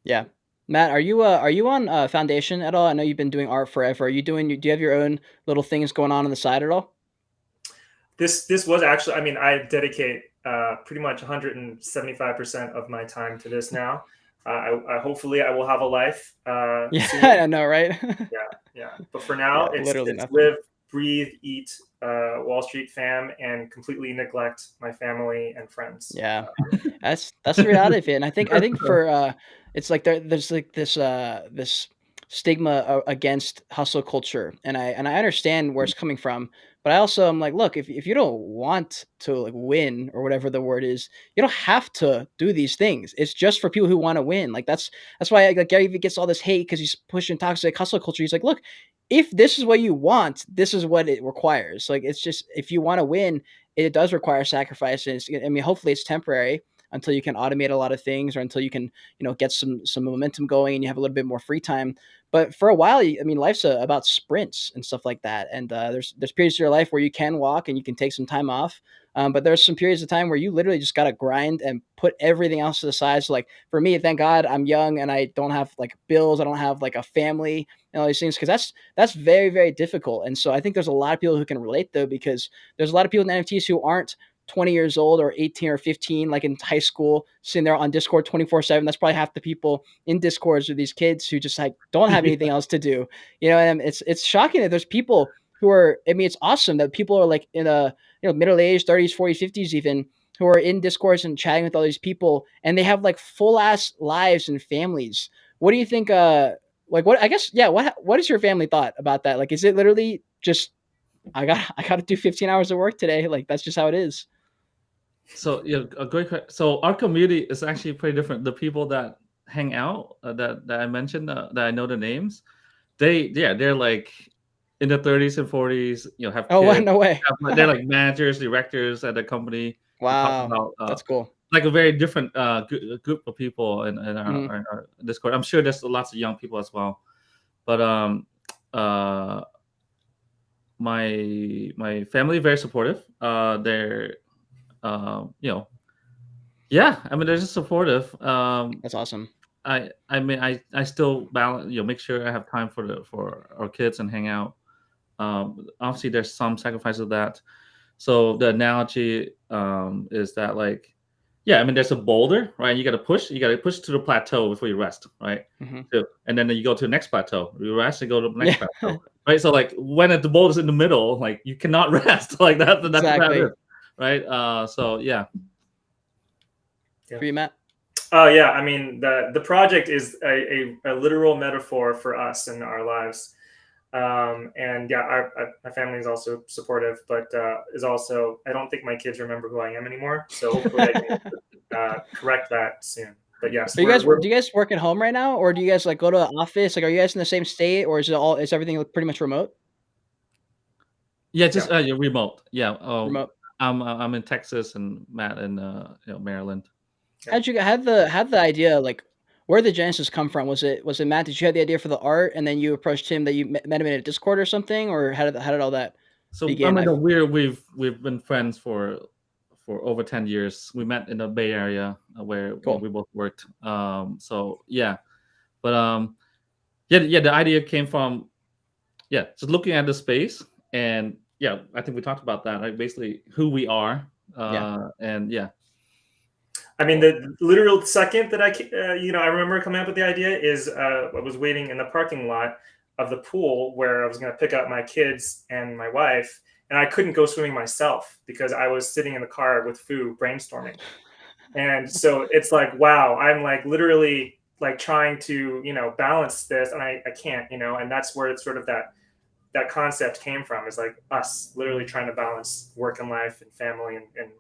Speaker 1: yeah. Matt, are you on Foundation at all? I know you've been doing art forever. Do you have your own little things going on the side at all?
Speaker 3: This was actually, I mean, I dedicate pretty much 175% of my time to this now. I hopefully I will have a life.
Speaker 1: Soon. I know, right?
Speaker 3: yeah. But for now, it's live, breathe, eat WallStFam, and completely neglect my family and friends.
Speaker 1: Yeah, that's the reality of it. And I think for it's like there's like this stigma against hustle culture, and I understand where it's coming from, but I also am like, look, if you don't want to like win or whatever the word is, you don't have to do these things. It's just for people who want to win. Like that's why like Gary Vee gets all this hate because he's pushing toxic hustle culture. He's like, look, if this is what you want, this is what it requires. Like it's just if you want to win, it does require sacrifices. I mean, hopefully it's temporary until you can automate a lot of things or until you can, get some momentum going and you have a little bit more free time. But for a while, I mean, life's about sprints and stuff like that. And there's periods of your life where you can walk and you can take some time off. But there's some periods of time where you literally just got to grind and put everything else to the side. So like for me, thank God I'm young and I don't have like bills. I don't have like a family and all these things because that's very, very difficult. And so I think there's a lot of people who can relate though, because there's a lot of people in NFTs who aren't 20 years old or 18 or 15, like in high school, sitting there on Discord 24/7. That's probably half the people in Discords are these kids who just like don't have anything else to do. And it's shocking that there's people who are, I mean, it's awesome that people are like in a, middle age, 30s, 40s, 50s even, who are in Discords and chatting with all these people and they have like full ass lives and families. What do you think, what is your family thought about that? Like, is it literally just, I got to do 15 hours of work today. Like, that's just how it is.
Speaker 2: So a great question. So our community is actually pretty different. The people that hang out that I mentioned that I know the names, they're like in the 30s and 40s. Have kids,
Speaker 1: no way.
Speaker 2: They're like managers, directors at the company.
Speaker 1: Wow, about, that's cool.
Speaker 2: Like a very different group of people in our Discord. I'm sure there's lots of young people as well, but my family very supportive. They're I mean they're just supportive.
Speaker 1: That's awesome.
Speaker 2: I mean I still balance, make sure I have time for our kids and hang out. Obviously there's some sacrifice of that. So the analogy is that like, I mean there's a boulder, right? You got to push to the plateau before you rest, right?
Speaker 1: Mm-hmm.
Speaker 2: So, and then you go to the next plateau, you rest and go to the next plateau, right? So like when the boulder's in the middle, like you cannot rest, like that's exactly. Right. So yeah.
Speaker 1: For you, Matt?
Speaker 3: Oh yeah. I mean the project is a literal metaphor for us in our lives. And yeah, my family is also supportive, but is also, I don't think my kids remember who I am anymore. So hopefully I can correct that soon. But yes,
Speaker 1: Do you guys work at home right now, or do you guys like go to the office? Like, are you guys in the same state, or is everything pretty much remote?
Speaker 2: Yeah, just remote. Yeah.
Speaker 1: Remote.
Speaker 2: I'm in Texas and Matt in Maryland.
Speaker 1: How'd the idea, like, where did the genesis come from? Was it Matt? Did you have the idea for the art, and then you approached him, that you met him in a Discord or something, or how did all that
Speaker 2: So
Speaker 1: begin?
Speaker 2: we've been friends for over 10 years. We met in the Bay Area where
Speaker 1: Cool.
Speaker 2: we both worked. So yeah, but yeah, the idea came from just looking at the space, and I think we talked about that, like basically who we are, and yeah.
Speaker 3: I mean, the literal second that I remember coming up with the idea is I was waiting in the parking lot of the pool where I was going to pick up my kids and my wife, and I couldn't go swimming myself because I was sitting in the car with Fu brainstorming. And so it's like, wow, I'm like literally like trying to, balance this, and I can't, and that's where it's sort of that concept came from, is like us literally trying to balance work and life and family and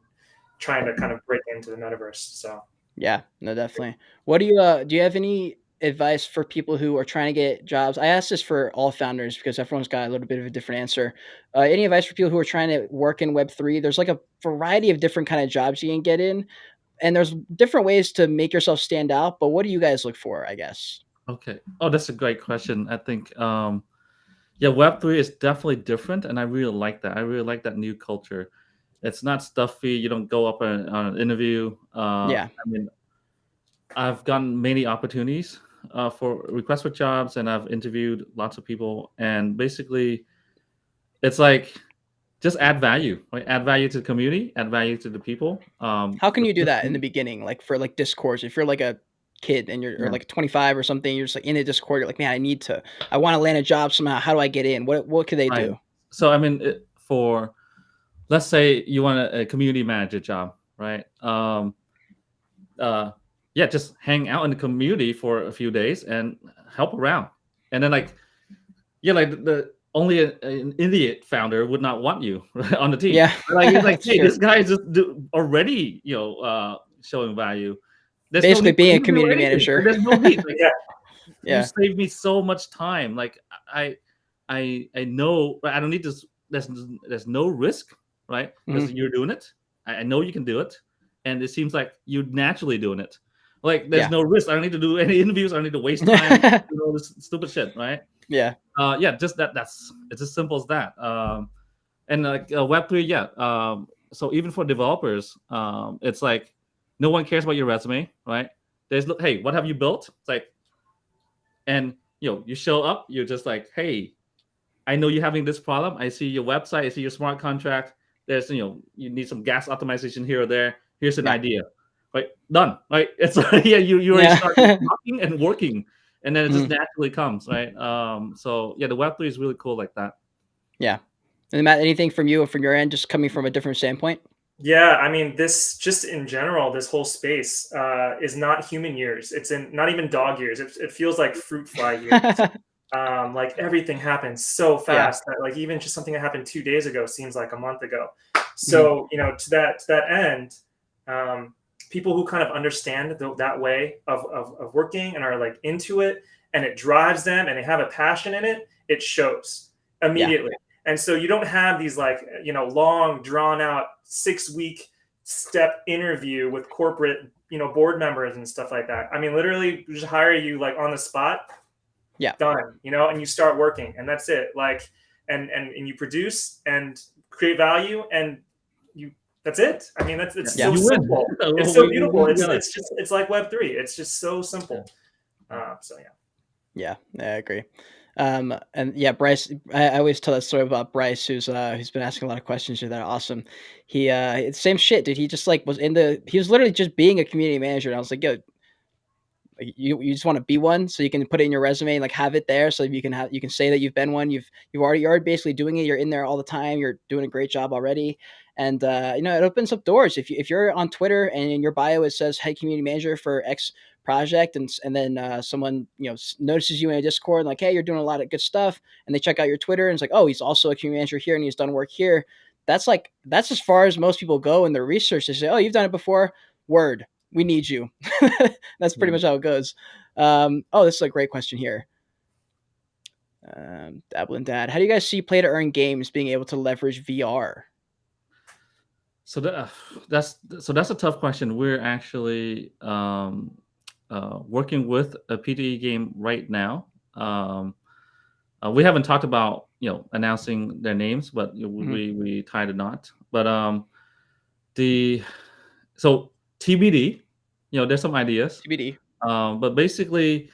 Speaker 3: trying to kind of break into the metaverse. So
Speaker 1: Yeah, no, definitely. What do you have any advice for people who are trying to get jobs? I asked this for all founders because everyone's got a little bit of a different answer. Any advice for people who are trying to work in Web3? There's like a variety of different kind of jobs you can get in, and there's different ways to make yourself stand out. But what do you guys look for, I guess?
Speaker 2: Okay. Oh, that's a great question. I think Web3 is definitely different, and I really like that. I really like that new culture. It's not stuffy. You don't go up on an interview.
Speaker 1: Yeah.
Speaker 2: I mean, I've gotten many opportunities for requests for jobs, and I've interviewed lots of people. And basically, it's like just add value, right? Add value to the community, add value to the people.
Speaker 1: How can you do that in the beginning? Like for like Discourse, if you're like a kid and you're or like 25 or something, you're just like in a Discord, you're like, man, I want to land a job somehow. How do I get in? What could they
Speaker 2: Right.
Speaker 1: do?
Speaker 2: So I mean, let's say you want a community manager job, right? Just hang out in the community for a few days and help around, and then like only an idiot founder would not want you on the team.
Speaker 1: Yeah,
Speaker 2: like it's like, hey,
Speaker 1: sure.
Speaker 2: this guy is just already showing value. There's
Speaker 1: Basically,
Speaker 2: no
Speaker 1: being a
Speaker 2: need
Speaker 1: community
Speaker 2: to do anything.
Speaker 1: manager.
Speaker 2: There's no need. Like,
Speaker 1: Yeah.
Speaker 2: You saved me so much time. Like I know I don't need to. There's no risk, right? Because you're doing it. I know you can do it, and it seems like you're naturally doing it. Like there's no risk. I don't need to do any interviews. I don't need to waste time doing all this stupid shit, right?
Speaker 1: Yeah.
Speaker 2: Just that's it's as simple as that. And like Web3, so even for developers, it's like no one cares about your resume, right? Hey, what have you built? It's like, and you show up, you're just like, hey, I know you're having this problem. I see your website, I see your smart contract. There's you need some gas optimization here or there. Here's an idea, right? Done, right? It's like you already start talking and working, and then it just naturally comes, right? So the Web3 is really cool like that. Yeah.
Speaker 1: And Matt, anything from you or from your end, just coming from a different standpoint?
Speaker 3: Yeah, I mean, this just in general, this whole space is not human years. It's not even dog years. It feels like fruit fly years. Like everything happens so fast that like even just something that happened 2 days ago seems like a month ago. So to that end, people who kind of understand that way of working and are like into it, and it drives them, and they have a passion in it, it shows immediately. Yeah. And so you don't have these like, long drawn out 6-week step interview with corporate, board members and stuff like that. I mean, literally just hire you like on the spot.
Speaker 1: Yeah.
Speaker 3: Done, and you start working, and that's it. Like, and you produce and create value, and that's it. I mean, it's so simple. It's so beautiful. It's like Web3. It's just so simple.
Speaker 1: Yeah, I agree. And Bryce, I always tell that story about Bryce, who's been asking a lot of questions here that are awesome. He it's same shit, dude. He just like he was literally just being a community manager, and I was like, yo, you just want to be one, so you can put it in your resume and like have it there, so you can say that you've been one. You're already basically doing it. You're in there all the time. You're doing a great job already, and it opens up doors. If you're on Twitter and in your bio it says head community manager for X project, and then someone notices you in a Discord and like, hey, you're doing a lot of good stuff, and they check out your Twitter and it's like, oh, he's also a community manager here and he's done work here. That's as far as most people go in their research. They say, oh, you've done it before. Word. we need you. That's pretty much how it goes. This is a great question here. Dabbling Dad, how do you guys see play to earn games being able to leverage VR?
Speaker 2: So that's a tough question. We're actually working with a PTE game right now. We haven't talked about announcing their names, but we tied a knot. But so TBD. There's some ideas.
Speaker 1: TBD.
Speaker 2: But basically,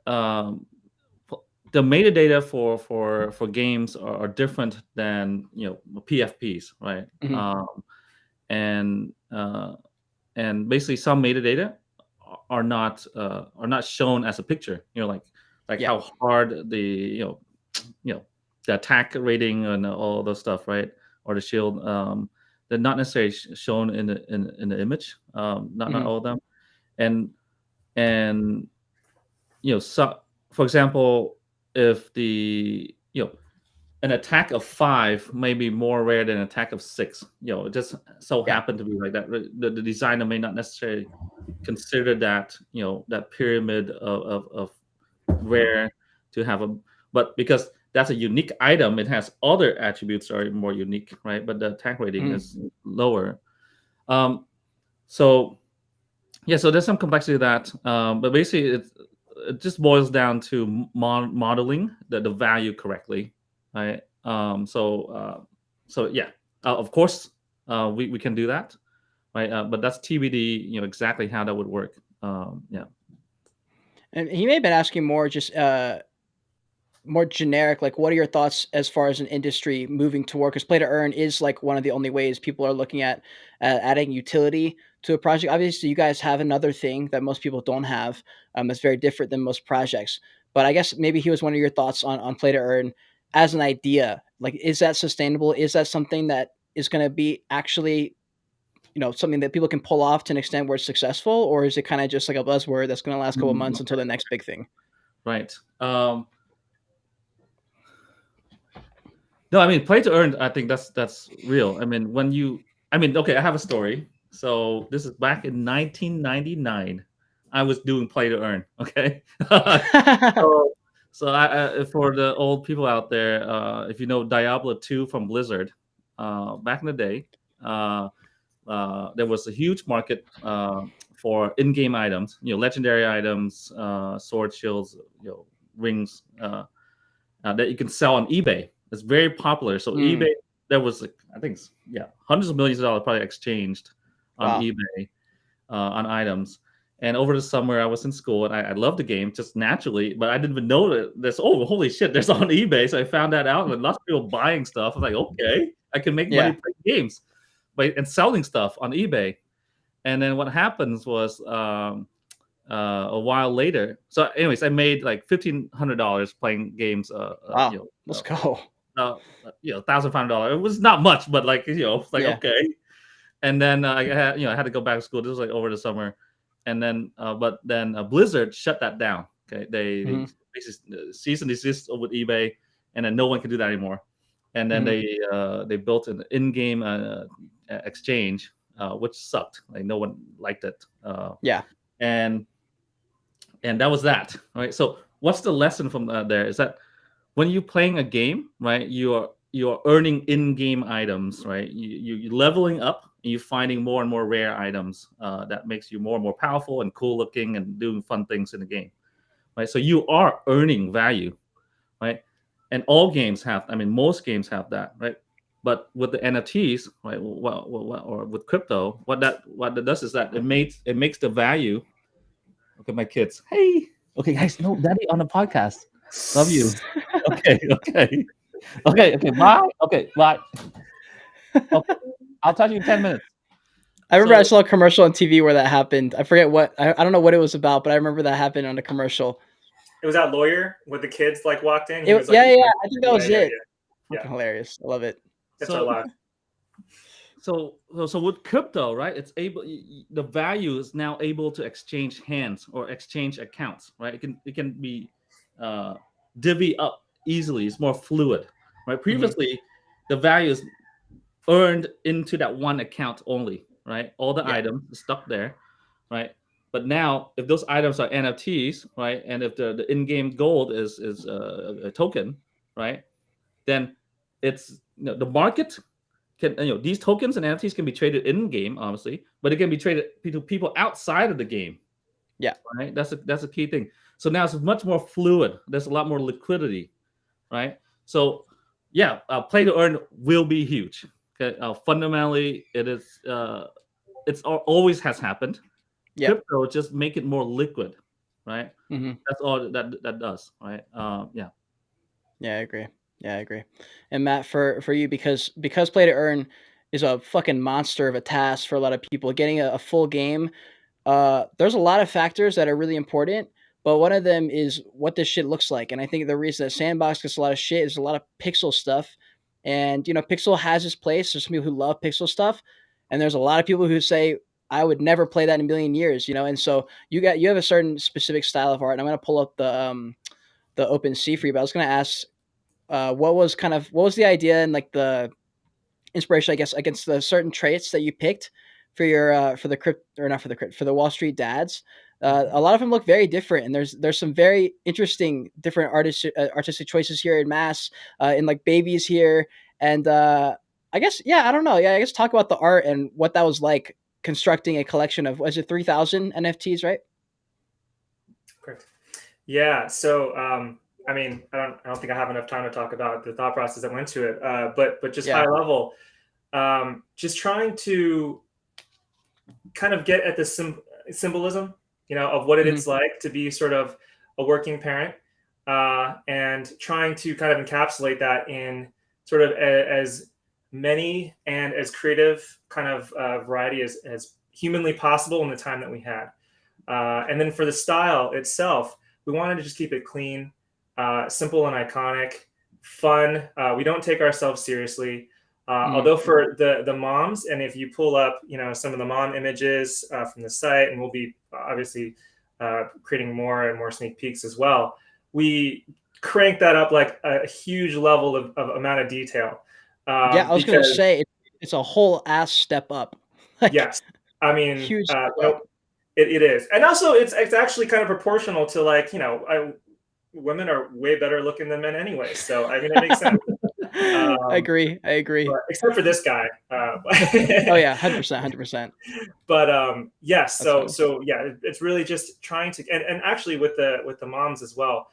Speaker 2: the metadata for games are different than PFPs, right? And basically some metadata are not shown as a picture. Like how hard the the attack rating and all those stuff, right? Or the shield. They're not necessarily shown in the image. Not all of them. And so for example, if an attack of 5 may be more rare than an attack of 6. It just so happened to be like that. The designer may not necessarily consider that that pyramid of rare to have but because that's a unique item, it has other attributes that are more unique, right? But the attack rating is lower. So there's some complexity to that. But basically, it just boils down to modeling the value correctly, right? Of course, we can do that, right? But that's TBD. Exactly how that would work.
Speaker 1: And he may have been asking more just more generic, like what are your thoughts as far as an industry moving toward, because play to earn is like one of the only ways people are looking at adding utility to a project. Obviously you guys have another thing that most people don't have, that's very different than most projects, but I guess maybe he was one of your thoughts on play to earn as an idea. Like, is that sustainable? Is that something that is going to be actually something that people can pull off to an extent where it's successful, or is it kind of just like a buzzword that's going to last a couple of months until the next big thing?
Speaker 2: Right. No, I mean, play to earn, I think that's real. I mean, okay, I have a story. So this is back in 1999. I was doing play to earn. Okay. So I for the old people out there, if you know Diablo 2 from Blizzard, back in the day, there was a huge market for in-game items, legendary items, sword, shields, rings, that you can sell on eBay. It's very popular. So eBay, there was I think hundreds of millions of dollars probably exchanged on eBay on items. And over the summer, I was in school and I loved the game just naturally, but I didn't even know that there's holy shit, there's on eBay. So I found that out, and lots of people buying stuff. I was like, okay, I can make money playing games, and selling stuff on eBay. And then what happens was a while later. So, anyways, I made like $1,500 playing games.
Speaker 1: Let's go.
Speaker 2: $1,500. It was not much, but okay. And then I had to go back to school. This was like over the summer, and then but then Blizzard shut that down. Okay, they basically cease and desist with eBay, and then no one can do that anymore. And then they built an in-game exchange, which sucked. Like no one liked it. And that was that. Right. So what's the lesson from there is that when you're playing a game, right, you're earning in-game items, right? You're leveling up, and you're finding more and more rare items that makes you more and more powerful and cool looking and doing fun things in the game, right? So you are earning value, right? And all games have, most games have that, right? But with the NFTs, right, or with crypto, what that does is that it makes the value. Okay, my kids. Hey, okay, guys, no, Daddy on the podcast. Love you. Okay. Bye. Okay, bye. Okay. I'll talk to you in 10 minutes.
Speaker 1: I remember I saw a commercial on TV where that happened. I forget I don't know what it was about, but I remember that happened on a commercial.
Speaker 3: It was that lawyer with the kids walked in.
Speaker 1: I think that was it. Yeah. Hilarious. I love it.
Speaker 3: That's our life.
Speaker 2: So with crypto, right? It's the value is now able to exchange hands or exchange accounts, right? It can be divvy up easily. It's more fluid, right? Previously, the value is earned into that one account only, right? All the items stuck there, right? But now, if those items are NFTs, right, and if the in-game gold is a token, right, then it's the market can these tokens and NFTs can be traded in game, obviously, but it can be traded to people outside of the game,
Speaker 1: Yeah.
Speaker 2: right? That's a key thing. So now it's much more fluid. There's a lot more liquidity, right? So yeah, play to earn will be huge. Okay, fundamentally, it's always has happened.
Speaker 1: Yeah.
Speaker 2: Crypto just make it more liquid, right?
Speaker 1: Mm-hmm.
Speaker 2: That's all that does, right? Yeah.
Speaker 1: Yeah, I agree. Yeah, I agree. And Matt, for you, because play to earn is a fucking monster of a task for a lot of people, getting a full game. There's a lot of factors that are really important, but one of them is what this shit looks like. And I think the reason that Sandbox gets a lot of shit is a lot of pixel stuff. And Pixel has its place. There's some people who love pixel stuff, and there's a lot of people who say I would never play that in a million years. And so you have a certain specific style of art. And I'm gonna pull up the OpenSea for you, but I was gonna ask what was the idea and like the inspiration, I guess, against the certain traits that you picked for your for the crypt or not for the crypt for the Wall Street dads. A lot of them look very different, and there's some very interesting different artistic choices here in mass, in like babies here, and I guess I don't know, I guess talk about the art and what that was like constructing a collection of, was it 3,000 NFTs, right?
Speaker 3: Correct. Yeah. So, I mean, I don't think I have enough time to talk about the thought process that went to it. But just high level, just trying to kind of get at the symbolism, of what it's like to be sort of a working parent, and trying to kind of encapsulate that in sort of as many and as creative kind of variety as humanly possible in the time that we had. And then for the style itself, we wanted to just keep it clean, simple and iconic, fun. We don't take ourselves seriously. Although for the moms, and if you pull up, some of the mom images from the site, and we'll be obviously creating more and more sneak peeks as well, we crank that up like a huge level of amount of detail.
Speaker 1: I was going to say it's a whole ass step up.
Speaker 3: Yes, I mean,
Speaker 1: huge.
Speaker 3: It is, and also it's actually kind of proportional to women are way better looking than men anyway, so I mean it makes sense.
Speaker 1: I agree.
Speaker 3: Except for this guy.
Speaker 1: Oh yeah, 100%.
Speaker 3: But yes, so yeah, it's really just trying to, and actually with the moms as well.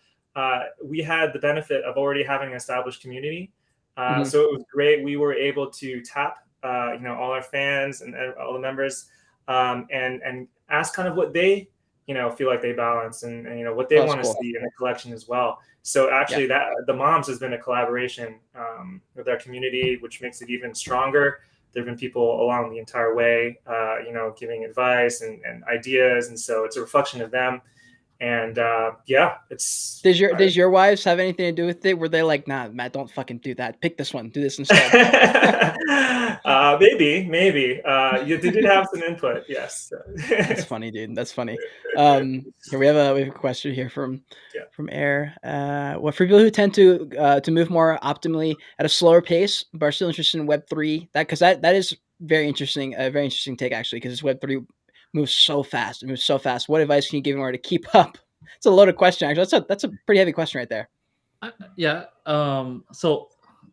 Speaker 3: We had the benefit of already having an established community, so it was great. We were able to tap, all our fans and all the members, and ask kind of what they feel like they balance, and what they want to see in the collection as well. So actually that the moms has been a collaboration with our community, which makes it even stronger. There have been people along the entire way, giving advice and ideas, and so it's a reflection of them. And it's.
Speaker 1: Does your wives have anything to do with it? Were they like, nah, Matt, don't fucking do that. Pick this one. Do this instead.
Speaker 3: Maybe. You did have some input, yes.
Speaker 1: That's funny, dude. That's funny. Here we have a question here from Air. For people who tend to move more optimally at a slower pace, but are still interested in Web3, that is very interesting. A very interesting take actually, because Web3 moves so fast. What advice can you give in order to keep up? It's a loaded question, actually. That's a pretty heavy question right there.
Speaker 2: So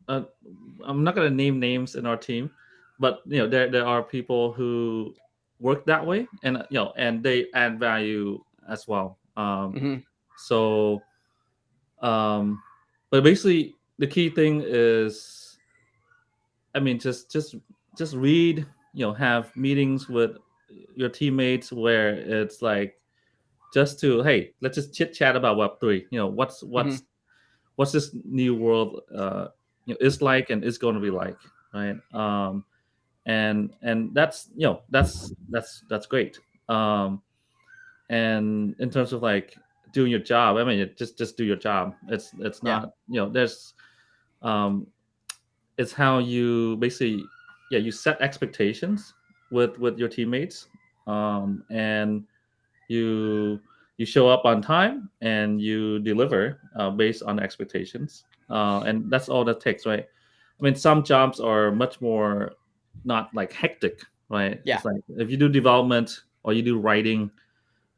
Speaker 2: I'm not going to name names in our team, but there are people who work that way, and and they add value as well. So, but basically the key thing is, I mean, just read. Have meetings with your teammates where it's like just to, hey, let's just chit chat about Web3. What's this new world is like and is going to be like, right? And that's that's great. And in terms of like doing your job, I mean, just do your job. It's not there's it's how you basically you set expectations with your teammates, and you show up on time and you deliver based on expectations, and that's all that takes, right? I mean, some jobs are much more not like hectic, right?
Speaker 1: Yeah.
Speaker 2: It's like if you do development, or you do writing,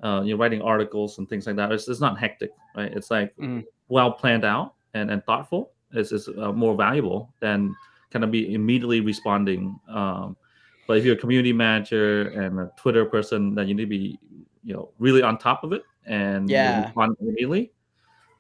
Speaker 2: you're writing articles and things like that. It's not hectic, right? It's like well planned out and thoughtful. Is more valuable than kind of be immediately responding. But if you're a community manager and a Twitter person, then you need to be, really on top of it and
Speaker 1: Yeah.
Speaker 2: respond immediately.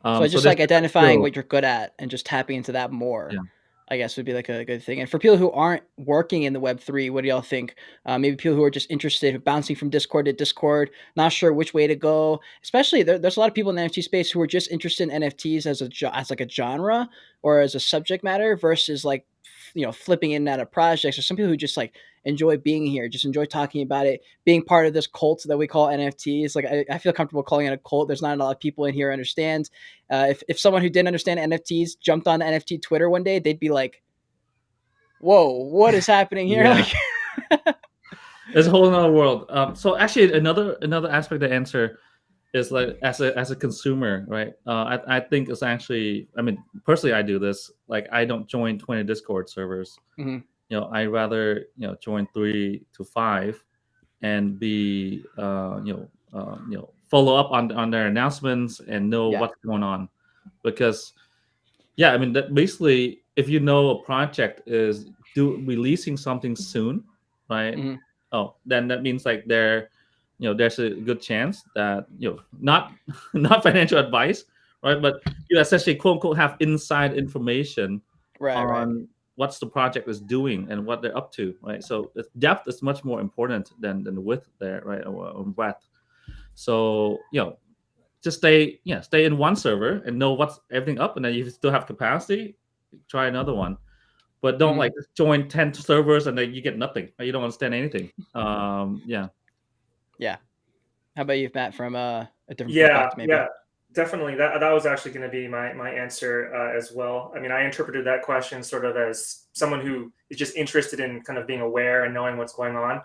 Speaker 1: So just
Speaker 2: there's
Speaker 1: like identifying
Speaker 2: skill.
Speaker 1: what you're good at and just tapping into that more,
Speaker 2: Yeah.
Speaker 1: I guess would be like a good thing. And for people who aren't working in the Web3, what do y'all think? Maybe people who are just interested, bouncing from Discord to Discord, not sure which way to go. Especially there's a lot of people in the NFT space who are just interested in NFTs as like a genre or as a subject matter versus like flipping in and out of projects. Or some people who just like enjoy being here, just enjoy talking about it, being part of this cult that we call NFTs. Like I feel comfortable calling it a cult. There's not a lot of people in here who understand. If someone who didn't understand NFTs jumped on NFT Twitter one day, they'd be like, "Whoa, what is happening here?"
Speaker 2: Yeah.
Speaker 1: Like,
Speaker 2: It's a whole other world. So actually, another aspect to answer is like as a consumer, right? I think it's actually. I mean, personally, I do this. Like, I don't join 20 Discord servers.
Speaker 1: Mhm.
Speaker 2: I rather join 3 to 5 and be follow up on their announcements and know
Speaker 1: Yeah.
Speaker 2: what's going on, because I mean that basically if you know a project is releasing something soon, right?
Speaker 1: Mhm.
Speaker 2: Oh, then that means like there's a good chance that not not financial advice, right? But you essentially quote unquote have inside information
Speaker 1: Right.
Speaker 2: on what's the project is doing and what they're up to, right? So the depth is much more important than the width there, right? Or breadth. So just stay in one server and know what's everything up, and then you still have capacity, try another one. But don't
Speaker 1: Mhm.
Speaker 2: like just join 10 servers and then you get nothing. Right? You don't understand anything. Yeah.
Speaker 1: Yeah. How about you, Matt, from a different
Speaker 3: Yeah,
Speaker 1: perspective, maybe?
Speaker 3: yeah, definitely. That was actually going to be my answer as well. I mean, I interpreted that question sort of as someone who is just interested in kind of being aware and knowing what's going on.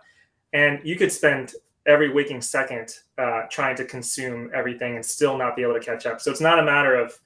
Speaker 3: And you could spend every waking second trying to consume everything and still not be able to catch up. So it's not a matter of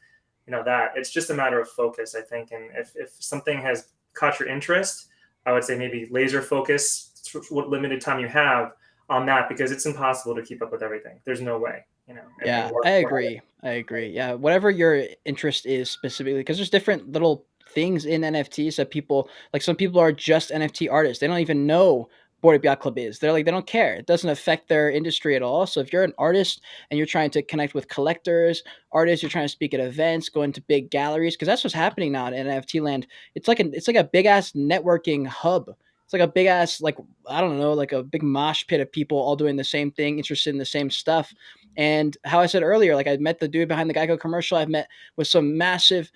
Speaker 3: that. It's just a matter of focus, I think. And if something has caught your interest, I would say maybe laser focus what limited time you have on that, because it's impossible to keep up with everything. There's no way, and
Speaker 1: Yeah,
Speaker 3: work
Speaker 1: I
Speaker 3: for it.
Speaker 1: agree. I agree. Yeah, whatever your interest is specifically, because there's different little things in NFTs that people like. Some people are just NFT artists. They don't even know what a yacht club is. They're like they don't care. It doesn't affect their industry at all. So if you're an artist and you're trying to connect with collectors, artists, you're trying to speak at events, go into big galleries, because that's what's happening now in NFT land. It's like a big ass networking hub. It's like a big ass like I don't know like a big mosh pit of people all doing the same thing, interested in the same stuff. And how I said earlier, like I met the dude behind the Geico commercial. I've met with some massive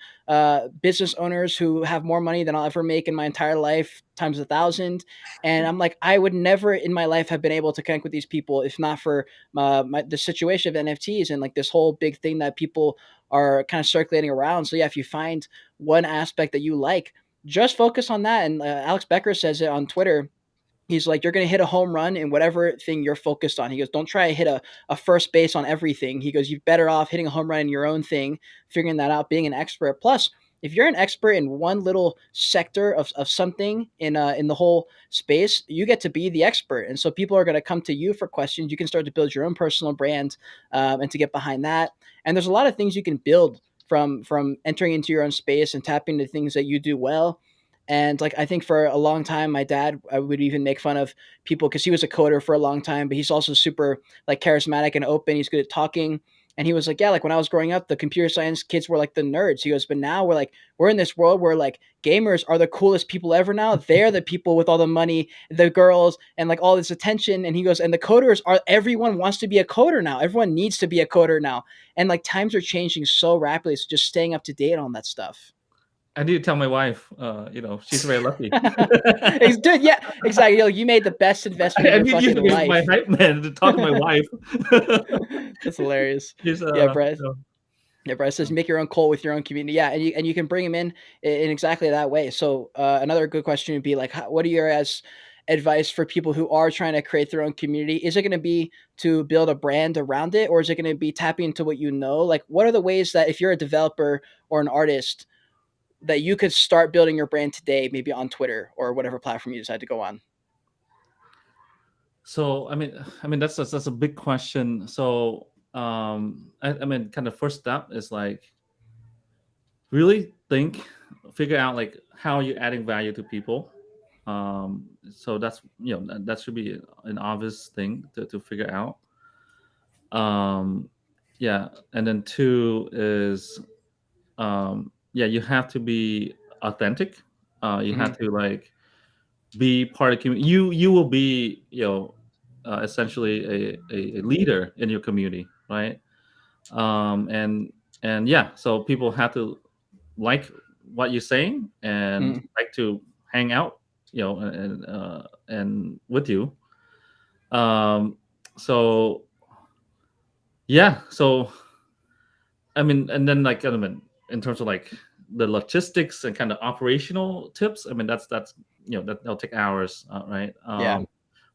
Speaker 1: business owners who have more money than I'll ever make in my entire life, times 1,000. And I'm like, I would never in my life have been able to connect with these people if not for the situation of NFTs and like this whole big thing that people are kind of circulating around. So yeah, if you find one aspect that you like, just focus on that. And Alex Becker says it on Twitter. He's like, you're going to hit a home run in whatever thing you're focused on. He goes, don't try to hit a first base on everything. He goes, you're better off hitting a home run in your own thing, figuring that out, being an expert. Plus, if you're an expert in one little sector of something in the whole space, you get to be the expert. And so people are going to come to you for questions. You can start to build your own personal brand and to get behind that. And there's a lot of things you can build from entering into your own space and tapping into things that you do well. And like I think for a long time, my dad I would even make fun of people because he was a coder for a long time, but he's also super like charismatic and open. He's good at talking. And he was like, yeah, like when I was growing up, the computer science kids were like the nerds. He goes, but now we're in this world where like gamers are the coolest people ever now. They're the people with all the money, the girls, and like all this attention. And he goes, and the coders are everyone wants to be a coder now. Everyone needs to be a coder now. And like times are changing so rapidly. So just staying up to date on that stuff.
Speaker 2: I need to tell my wife, she's very lucky.
Speaker 1: Dude, yeah, exactly. You made the best investment of
Speaker 2: I
Speaker 1: your
Speaker 2: need you
Speaker 1: fucking
Speaker 2: to be my
Speaker 1: life.
Speaker 2: hype man to talk to my wife.
Speaker 1: That's hilarious.
Speaker 2: She's
Speaker 1: Yeah, Bryce. Yeah, Bryce says make your own call with your own community. Yeah, and you can bring him in exactly that way. So another good question would be like, what are your advice for people who are trying to create their own community? Is it going to be to build a brand around it, or is it going to be tapping into what you know? Like, what are the ways that if you're a developer or an artist that you could start building your brand today, maybe on Twitter or whatever platform you decide to go on?
Speaker 2: So I mean that's a big question. So I mean, kind of first step is like really figure out like how you're adding value to people. So that's that should be an obvious thing to figure out. Um, yeah, and then two is yeah, you have to be authentic. You
Speaker 1: Mhm.
Speaker 2: have to like be part of community. You will be essentially a leader in your community, right? And yeah, so people have to like what you're saying and
Speaker 1: Mhm.
Speaker 2: like to hang out, and with you. Um, so yeah, so I mean, and then like in terms of like the logistics and kind of operational tips, I mean that's that'll take hours, right?
Speaker 1: Yeah.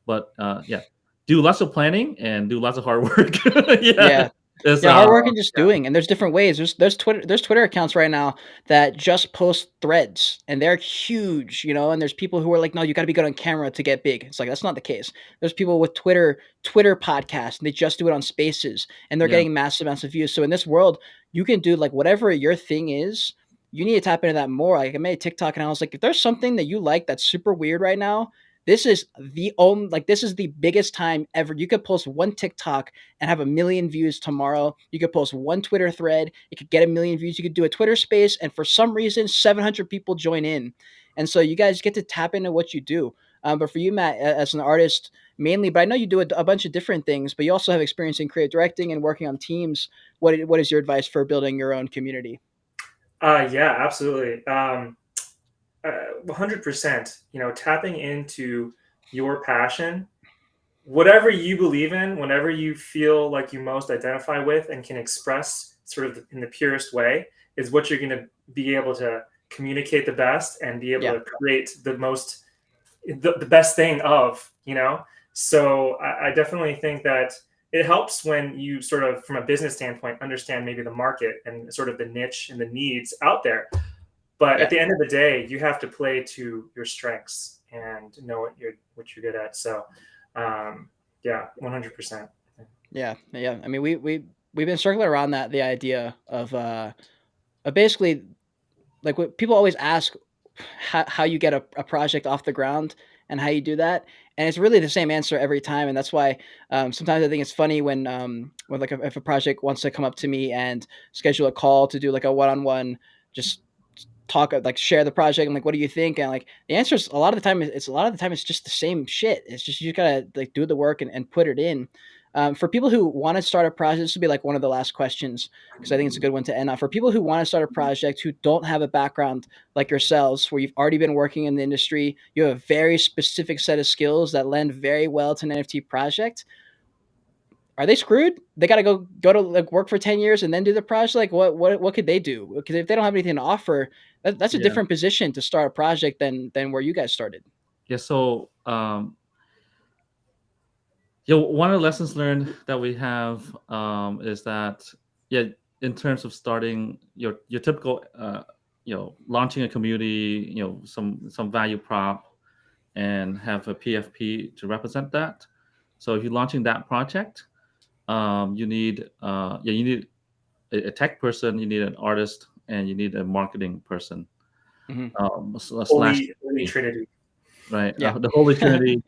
Speaker 2: But yeah, do lots of planning and do lots of hard work. Yeah,
Speaker 1: Yeah.
Speaker 2: it's
Speaker 1: Yeah, hard work and just
Speaker 2: yeah,
Speaker 1: doing, and there's different ways. There's Twitter accounts right now that just post threads, and they're huge, and there's people who are like, no, you got to be good on camera to get big. It's like that's not the case. There's people with Twitter podcasts, and they just do it on Spaces, and they're
Speaker 2: yeah,
Speaker 1: getting massive amounts of views. So in this world, you can do like whatever your thing is. You need to tap into that more. Like I made a TikTok, and I was like, if there's something that you like that's super weird right now, this is the biggest time ever. You could post one TikTok and have 1 million views tomorrow. You could post one Twitter thread, it could get 1 million views. You could do a Twitter space, and for some reason, 700 people join in. And so you guys get to tap into what you do. But for you, Matt, as an artist mainly, but I know you do a bunch of different things, but you also have experience in creative directing and working on teams. What is your advice for building your own community?
Speaker 3: Yeah, absolutely. 100%. Tapping into your passion, whatever you believe in, whenever you feel like you most identify with and can express sort of in the purest way, is what you're going to be able to communicate the best and be able
Speaker 1: Yeah.
Speaker 3: to create the best thing of. So I definitely think that it helps when you sort of, from a business standpoint, understand maybe the market and sort of the niche and the needs out there. But at
Speaker 1: Yeah.
Speaker 3: the end of the day, you have to play to your strengths and know what you're good at. So, yeah, 100%.
Speaker 1: Yeah. Yeah. I mean, we've been circling around the idea of basically like what people always ask how you get a project off the ground and how you do that, and it's really the same answer every time. And that's why sometimes I think it's funny when like if a project wants to come up to me and schedule a call to do like a one-on-one, just talk, like share the project, and like what do you think, and like the answer is a lot of the time it's just the same shit. It's just you gotta like do the work and put it in. For people who want to start a project, this would be like one of the last questions because I think it's a good one to end on. For people who want to start a project who don't have a background like yourselves, where you've already been working in the industry, you have a very specific set of skills that lend very well to an NFT project. Are they screwed? They got to go to like work for 10 years and then do the project. Like what could they do? Because if they don't have anything to offer, that's a
Speaker 2: yeah,
Speaker 1: different position to start a project than where you guys started.
Speaker 2: yeah. So one of the lessons learned that we have is that yeah, in terms of starting your typical launching a community, some value prop and have a PFP to represent that. So if you're launching that project, you need you need a tech person, you need an artist, and you need a marketing person.
Speaker 1: Mhm.
Speaker 2: Slash
Speaker 3: Holy Trinity.
Speaker 2: right,
Speaker 1: Yeah.
Speaker 2: the Holy Trinity.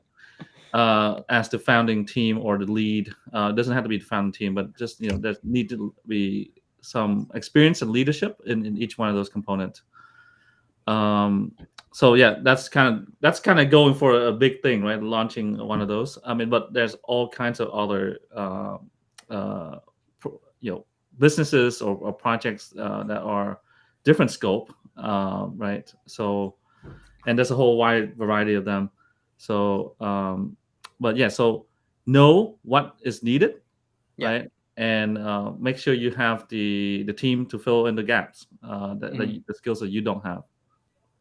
Speaker 2: As the founding team or the lead, it doesn't have to be the founding team, but just there need to be some experience and leadership in each one of those components. So yeah, that's kind of going for a big thing, right? Launching one of those. I mean, but there's all kinds of other businesses or projects that are different scope, right? So, and there's a whole wide variety of them. So, but yeah, so know what is needed,
Speaker 1: Yeah.
Speaker 2: right? And make sure you have the team to fill in the gaps,
Speaker 1: Mhm.
Speaker 2: the skills that you don't have.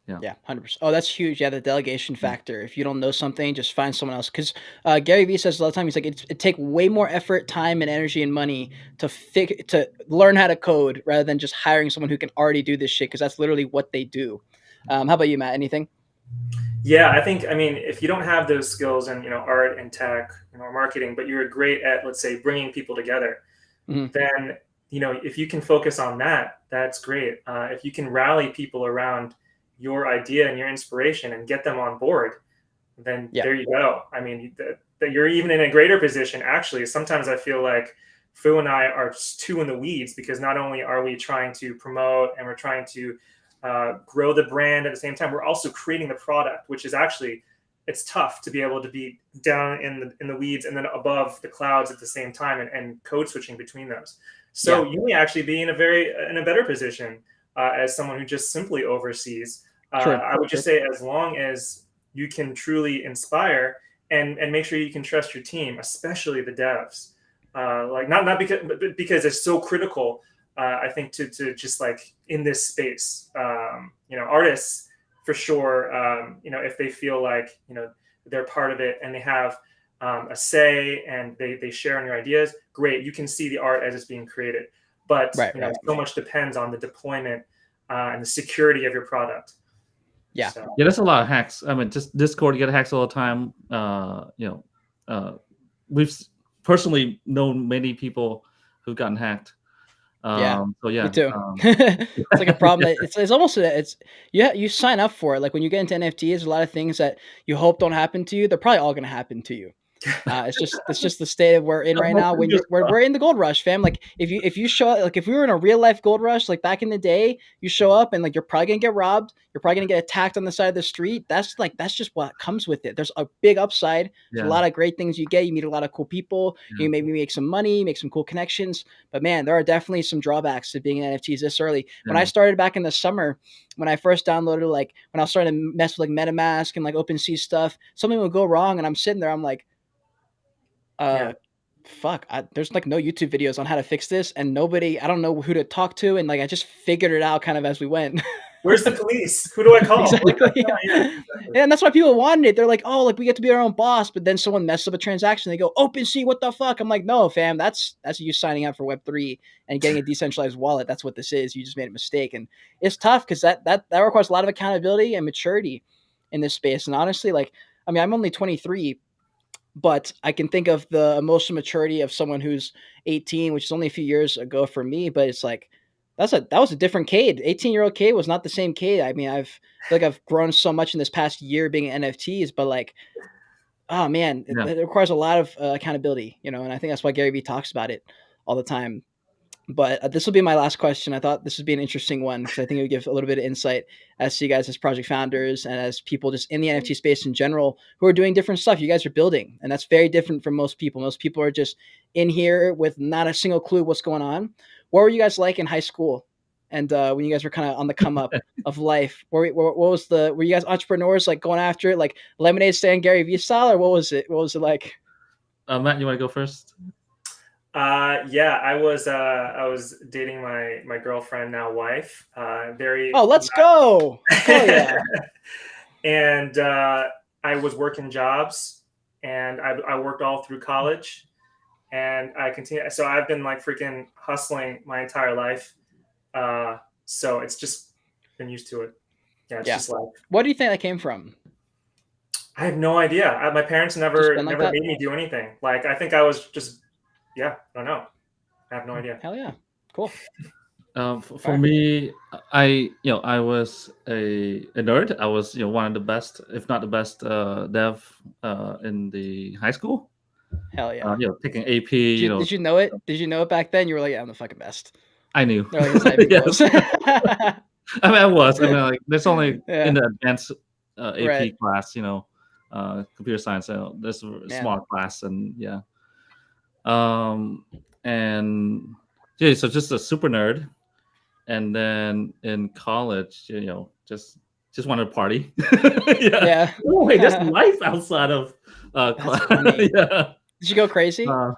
Speaker 2: Yeah.
Speaker 1: Yeah, 100%. Oh, that's huge. Yeah, the delegation factor. If you don't know something, just find someone else. Because Gary Vee says a lot of time, he's like, it take way more effort, time, and energy and money to learn how to code rather than just hiring someone who can already do this shit. Because that's literally what they do. How about you, Matt? Anything?
Speaker 3: Yeah, I mean, if you don't have those skills in, art and tech, marketing, but you're great at, let's say, bringing people together,
Speaker 1: Mhm.
Speaker 3: then, if you can focus on that, that's great. If you can rally people around your idea and your inspiration and get them on board, then
Speaker 1: Yeah.
Speaker 3: there you go. I mean, that you're even in a greater position. Actually, sometimes I feel like Fu and I are just too in the weeds, because not only are we trying to promote and we're trying to grow the brand at the same time, we're also creating the product, which is actually, it's tough to be able to be down in the weeds and then above the clouds at the same time, and code switching between those. So
Speaker 1: Yeah.
Speaker 3: you may actually be in a better position as someone who just simply oversees.
Speaker 1: True.
Speaker 3: I would just
Speaker 1: True.
Speaker 3: say, as long as you can truly inspire and make sure you can trust your team, especially the devs. Like not because it's so critical. I think to just like in this space, artists for sure. If they feel like they're part of it and they have a say and they share in your ideas, great. You can see the art as it's being created, but
Speaker 1: Right.
Speaker 3: so much depends on the deployment and the security of your product.
Speaker 1: Yeah.
Speaker 3: So.
Speaker 2: Yeah, there's a lot of hacks. I mean, just Discord, you get hacks all the time. We've personally known many people who've gotten hacked.
Speaker 1: Yeah.
Speaker 2: So yeah,
Speaker 1: Me too. It's like a problem that it's almost you sign up for it. Like when you get into NFTs, there's a lot of things that you hope don't happen to you. They're probably all going to happen to you. It's just the state of we're in right now. When we're in the gold rush, fam. Like if you show up, like if we were in a real life gold rush, like back in the day, you show up and like you're probably gonna get robbed. You're probably gonna get attacked on the side of the street. That's just what comes with it. There's a big upside. There's a lot of great things you get. You meet a lot of cool people. You maybe make some money, make some cool connections. But man, there are definitely some drawbacks to being in NFTs this early. When I started back in the summer, when I first downloaded, like when I was starting to mess with like MetaMask and like OpenSea stuff, something would go wrong, and I'm sitting there, I'm like, fuck, there's like no YouTube videos on how to fix this, and I don't know who to talk to, and like I just figured it out kind of as we went.
Speaker 3: Where's the police? Who do I call?
Speaker 1: Exactly. Yeah, and that's why people wanted it. They're like, oh, like we get to be our own boss, but then someone messes up a transaction, they go, OpenSea, what the fuck? I'm like, no, fam, that's you signing up for Web3 and getting a decentralized wallet. That's what this is. You just made a mistake, and it's tough because that requires a lot of accountability and maturity in this space. And honestly, like, I mean, I'm only 23. But I can think of the emotional maturity of someone who's 18, which is only a few years ago for me. But it's like that was a different Cade. 18-year-old Cade was not the same Cade. I mean, I've grown so much in this past year being in NFTs, but like, oh man, it requires a lot of accountability, and I think that's why Gary Vee talks about it all the time. But this will be my last question. I thought this would be an interesting one because I think it would give a little bit of insight as to you guys as project founders and as people just in the NFT space in general who are doing different stuff. You guys are building, and that's very different from most people. Most people are just in here with not a single clue what's going on. What were you guys like in high school? And when you guys were kind of on the come up of life, were you guys entrepreneurs, like going after it, like lemonade stand Gary Vee style, or what was it? What was it like?
Speaker 2: Matt, you want to go first?
Speaker 3: Yeah, I was dating my girlfriend, now wife.
Speaker 1: Let's go. Hell yeah.
Speaker 3: And I was working jobs, and I worked all through college, and I continue. So I've been like freaking hustling my entire life. So it's just been used to it. Yeah, it's just life.
Speaker 1: What do you think that came from?
Speaker 3: I have no idea. My parents never made me do anything. Like, I think I was just, I don't know. I have no idea.
Speaker 1: Hell yeah. Cool.
Speaker 2: For me, I was a nerd. I was one of the best, if not the best, dev in the high school.
Speaker 1: Hell yeah.
Speaker 2: Taking AP.
Speaker 1: Did you know it? Did you know it back then? You were like, yeah, I'm the fucking best.
Speaker 2: I knew.
Speaker 1: Yes.
Speaker 2: I mean, I was. I mean, like, there's only in the advanced AP class, computer science. There's a small class, and so just a super nerd. And then in college, just wanted to party. Oh, wait, there's life outside of class.
Speaker 1: Did you go crazy?
Speaker 2: Doing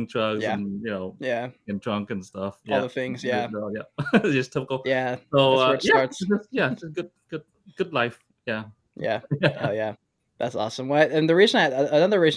Speaker 2: drugs and getting drunk and stuff.
Speaker 1: All the things,
Speaker 2: just typical.
Speaker 1: Yeah.
Speaker 2: So
Speaker 1: that's where it starts.
Speaker 2: Just good life. Yeah.
Speaker 1: Hell yeah. That's awesome. And another reason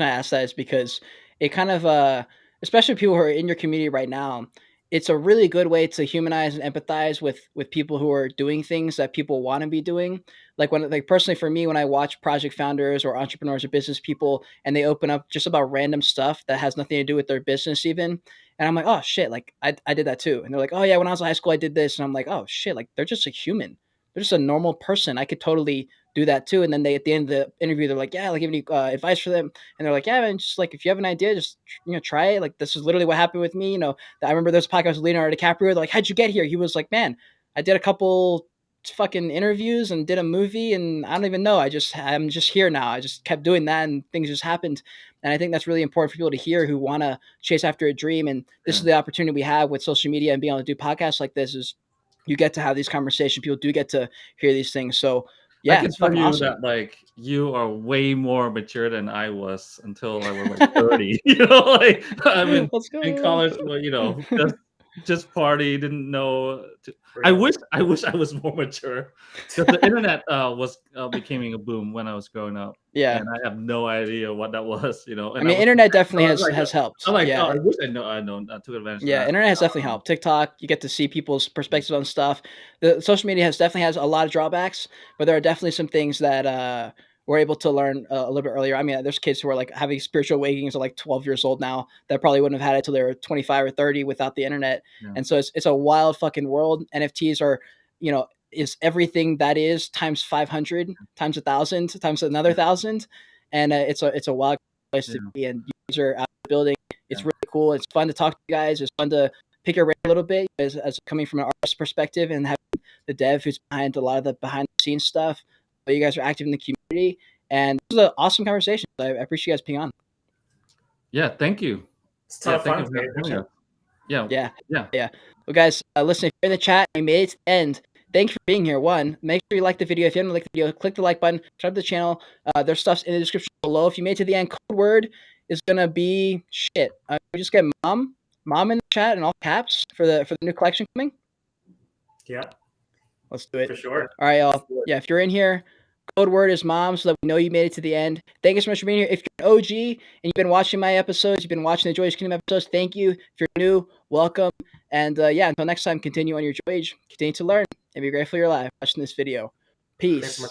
Speaker 1: I asked that is because it kind of especially people who are in your community right now, it's a really good way to humanize and empathize with people who are doing things that people want to be doing. Like personally for me, when I watch project founders or entrepreneurs or business people and they open up just about random stuff that has nothing to do with their business even, and I'm like, oh shit, like I did that too. And they're like, oh yeah, when I was in high school I did this, and I'm like, oh shit, like they're just a human. They're just a normal person. I could totally do that too. And then they, at the end of the interview, they're like, yeah, like, give any advice for them. And they're like, yeah, man, just like, if you have an idea, just, try it. Like, this is literally what happened with me. I remember this podcast with Leonardo DiCaprio. They're like, how'd you get here? He was like, man, I did a couple fucking interviews and did a movie, and I don't even know. I'm just here now. I just kept doing that, and things just happened. And I think that's really important for people to hear who want to chase after a dream. And this is the opportunity we have with social media and being able to do podcasts like this is you get to have these conversations. People do get to hear these things. So yeah,
Speaker 2: I can
Speaker 1: it's
Speaker 2: tell
Speaker 1: fucking
Speaker 2: you
Speaker 1: awesome.
Speaker 2: that like you are way more mature than I was until I was like 30. You know, like I mean,
Speaker 1: Let's go.
Speaker 2: in college, well, you know, just party, didn't know.
Speaker 3: For
Speaker 2: I
Speaker 3: real.
Speaker 2: wish I was more mature because the internet was becoming a boom when I was growing up.
Speaker 1: Yeah.
Speaker 2: And I have no idea what that was. You know,
Speaker 1: I
Speaker 2: and
Speaker 1: mean,
Speaker 2: was
Speaker 1: internet definitely
Speaker 2: I was
Speaker 1: has helped.
Speaker 2: I'm like,
Speaker 1: Yeah.
Speaker 2: oh, I wish I took advantage of
Speaker 1: Yeah,
Speaker 2: that.
Speaker 1: internet has definitely helped. TikTok, you get to see people's perspectives on stuff. The social media definitely has a lot of drawbacks, but there are definitely some things that we're able to learn a little bit earlier. I mean, there's kids who are like having spiritual awakenings at like 12 years old now that probably wouldn't have had it till they were 25 or 30 without the internet.
Speaker 2: Yeah.
Speaker 1: And so it's a wild fucking world. NFTs are, is everything that is times 500 times 1,000 times another 1,000, and it's a wild place to be. And you are out building. It's really cool. It's fun to talk to you guys. It's fun to pick your brain a little bit as coming from an artist perspective and having the dev who's behind a lot of the behind the scenes stuff. But you guys are active in the community, and this is an awesome conversation. I appreciate you guys being on.
Speaker 2: Yeah, thank you.
Speaker 3: It's a ton of fun.
Speaker 2: Yeah.
Speaker 1: Well, guys, listen, if you're in the chat and you made it to the end, thanks for being here. One, make sure you like the video. If you haven't liked the video, click the like button, subscribe to the channel. There's stuff in the description below. If you made it to the end, code word is gonna be shit. We just get mom in the chat in all caps for the new collection coming.
Speaker 3: Yeah,
Speaker 1: let's do it
Speaker 3: for sure.
Speaker 1: All right, y'all. Yeah, if you're in here, code word is mom, so that we know you made it to the end. Thank you so much for being here. If you're an OG and you've been watching my episodes, you've been watching the Joyage Kingdom episodes, thank you. If you're new, welcome. And yeah, until next time, continue on your Joyage, continue to learn, and be grateful you're alive watching this video. Peace.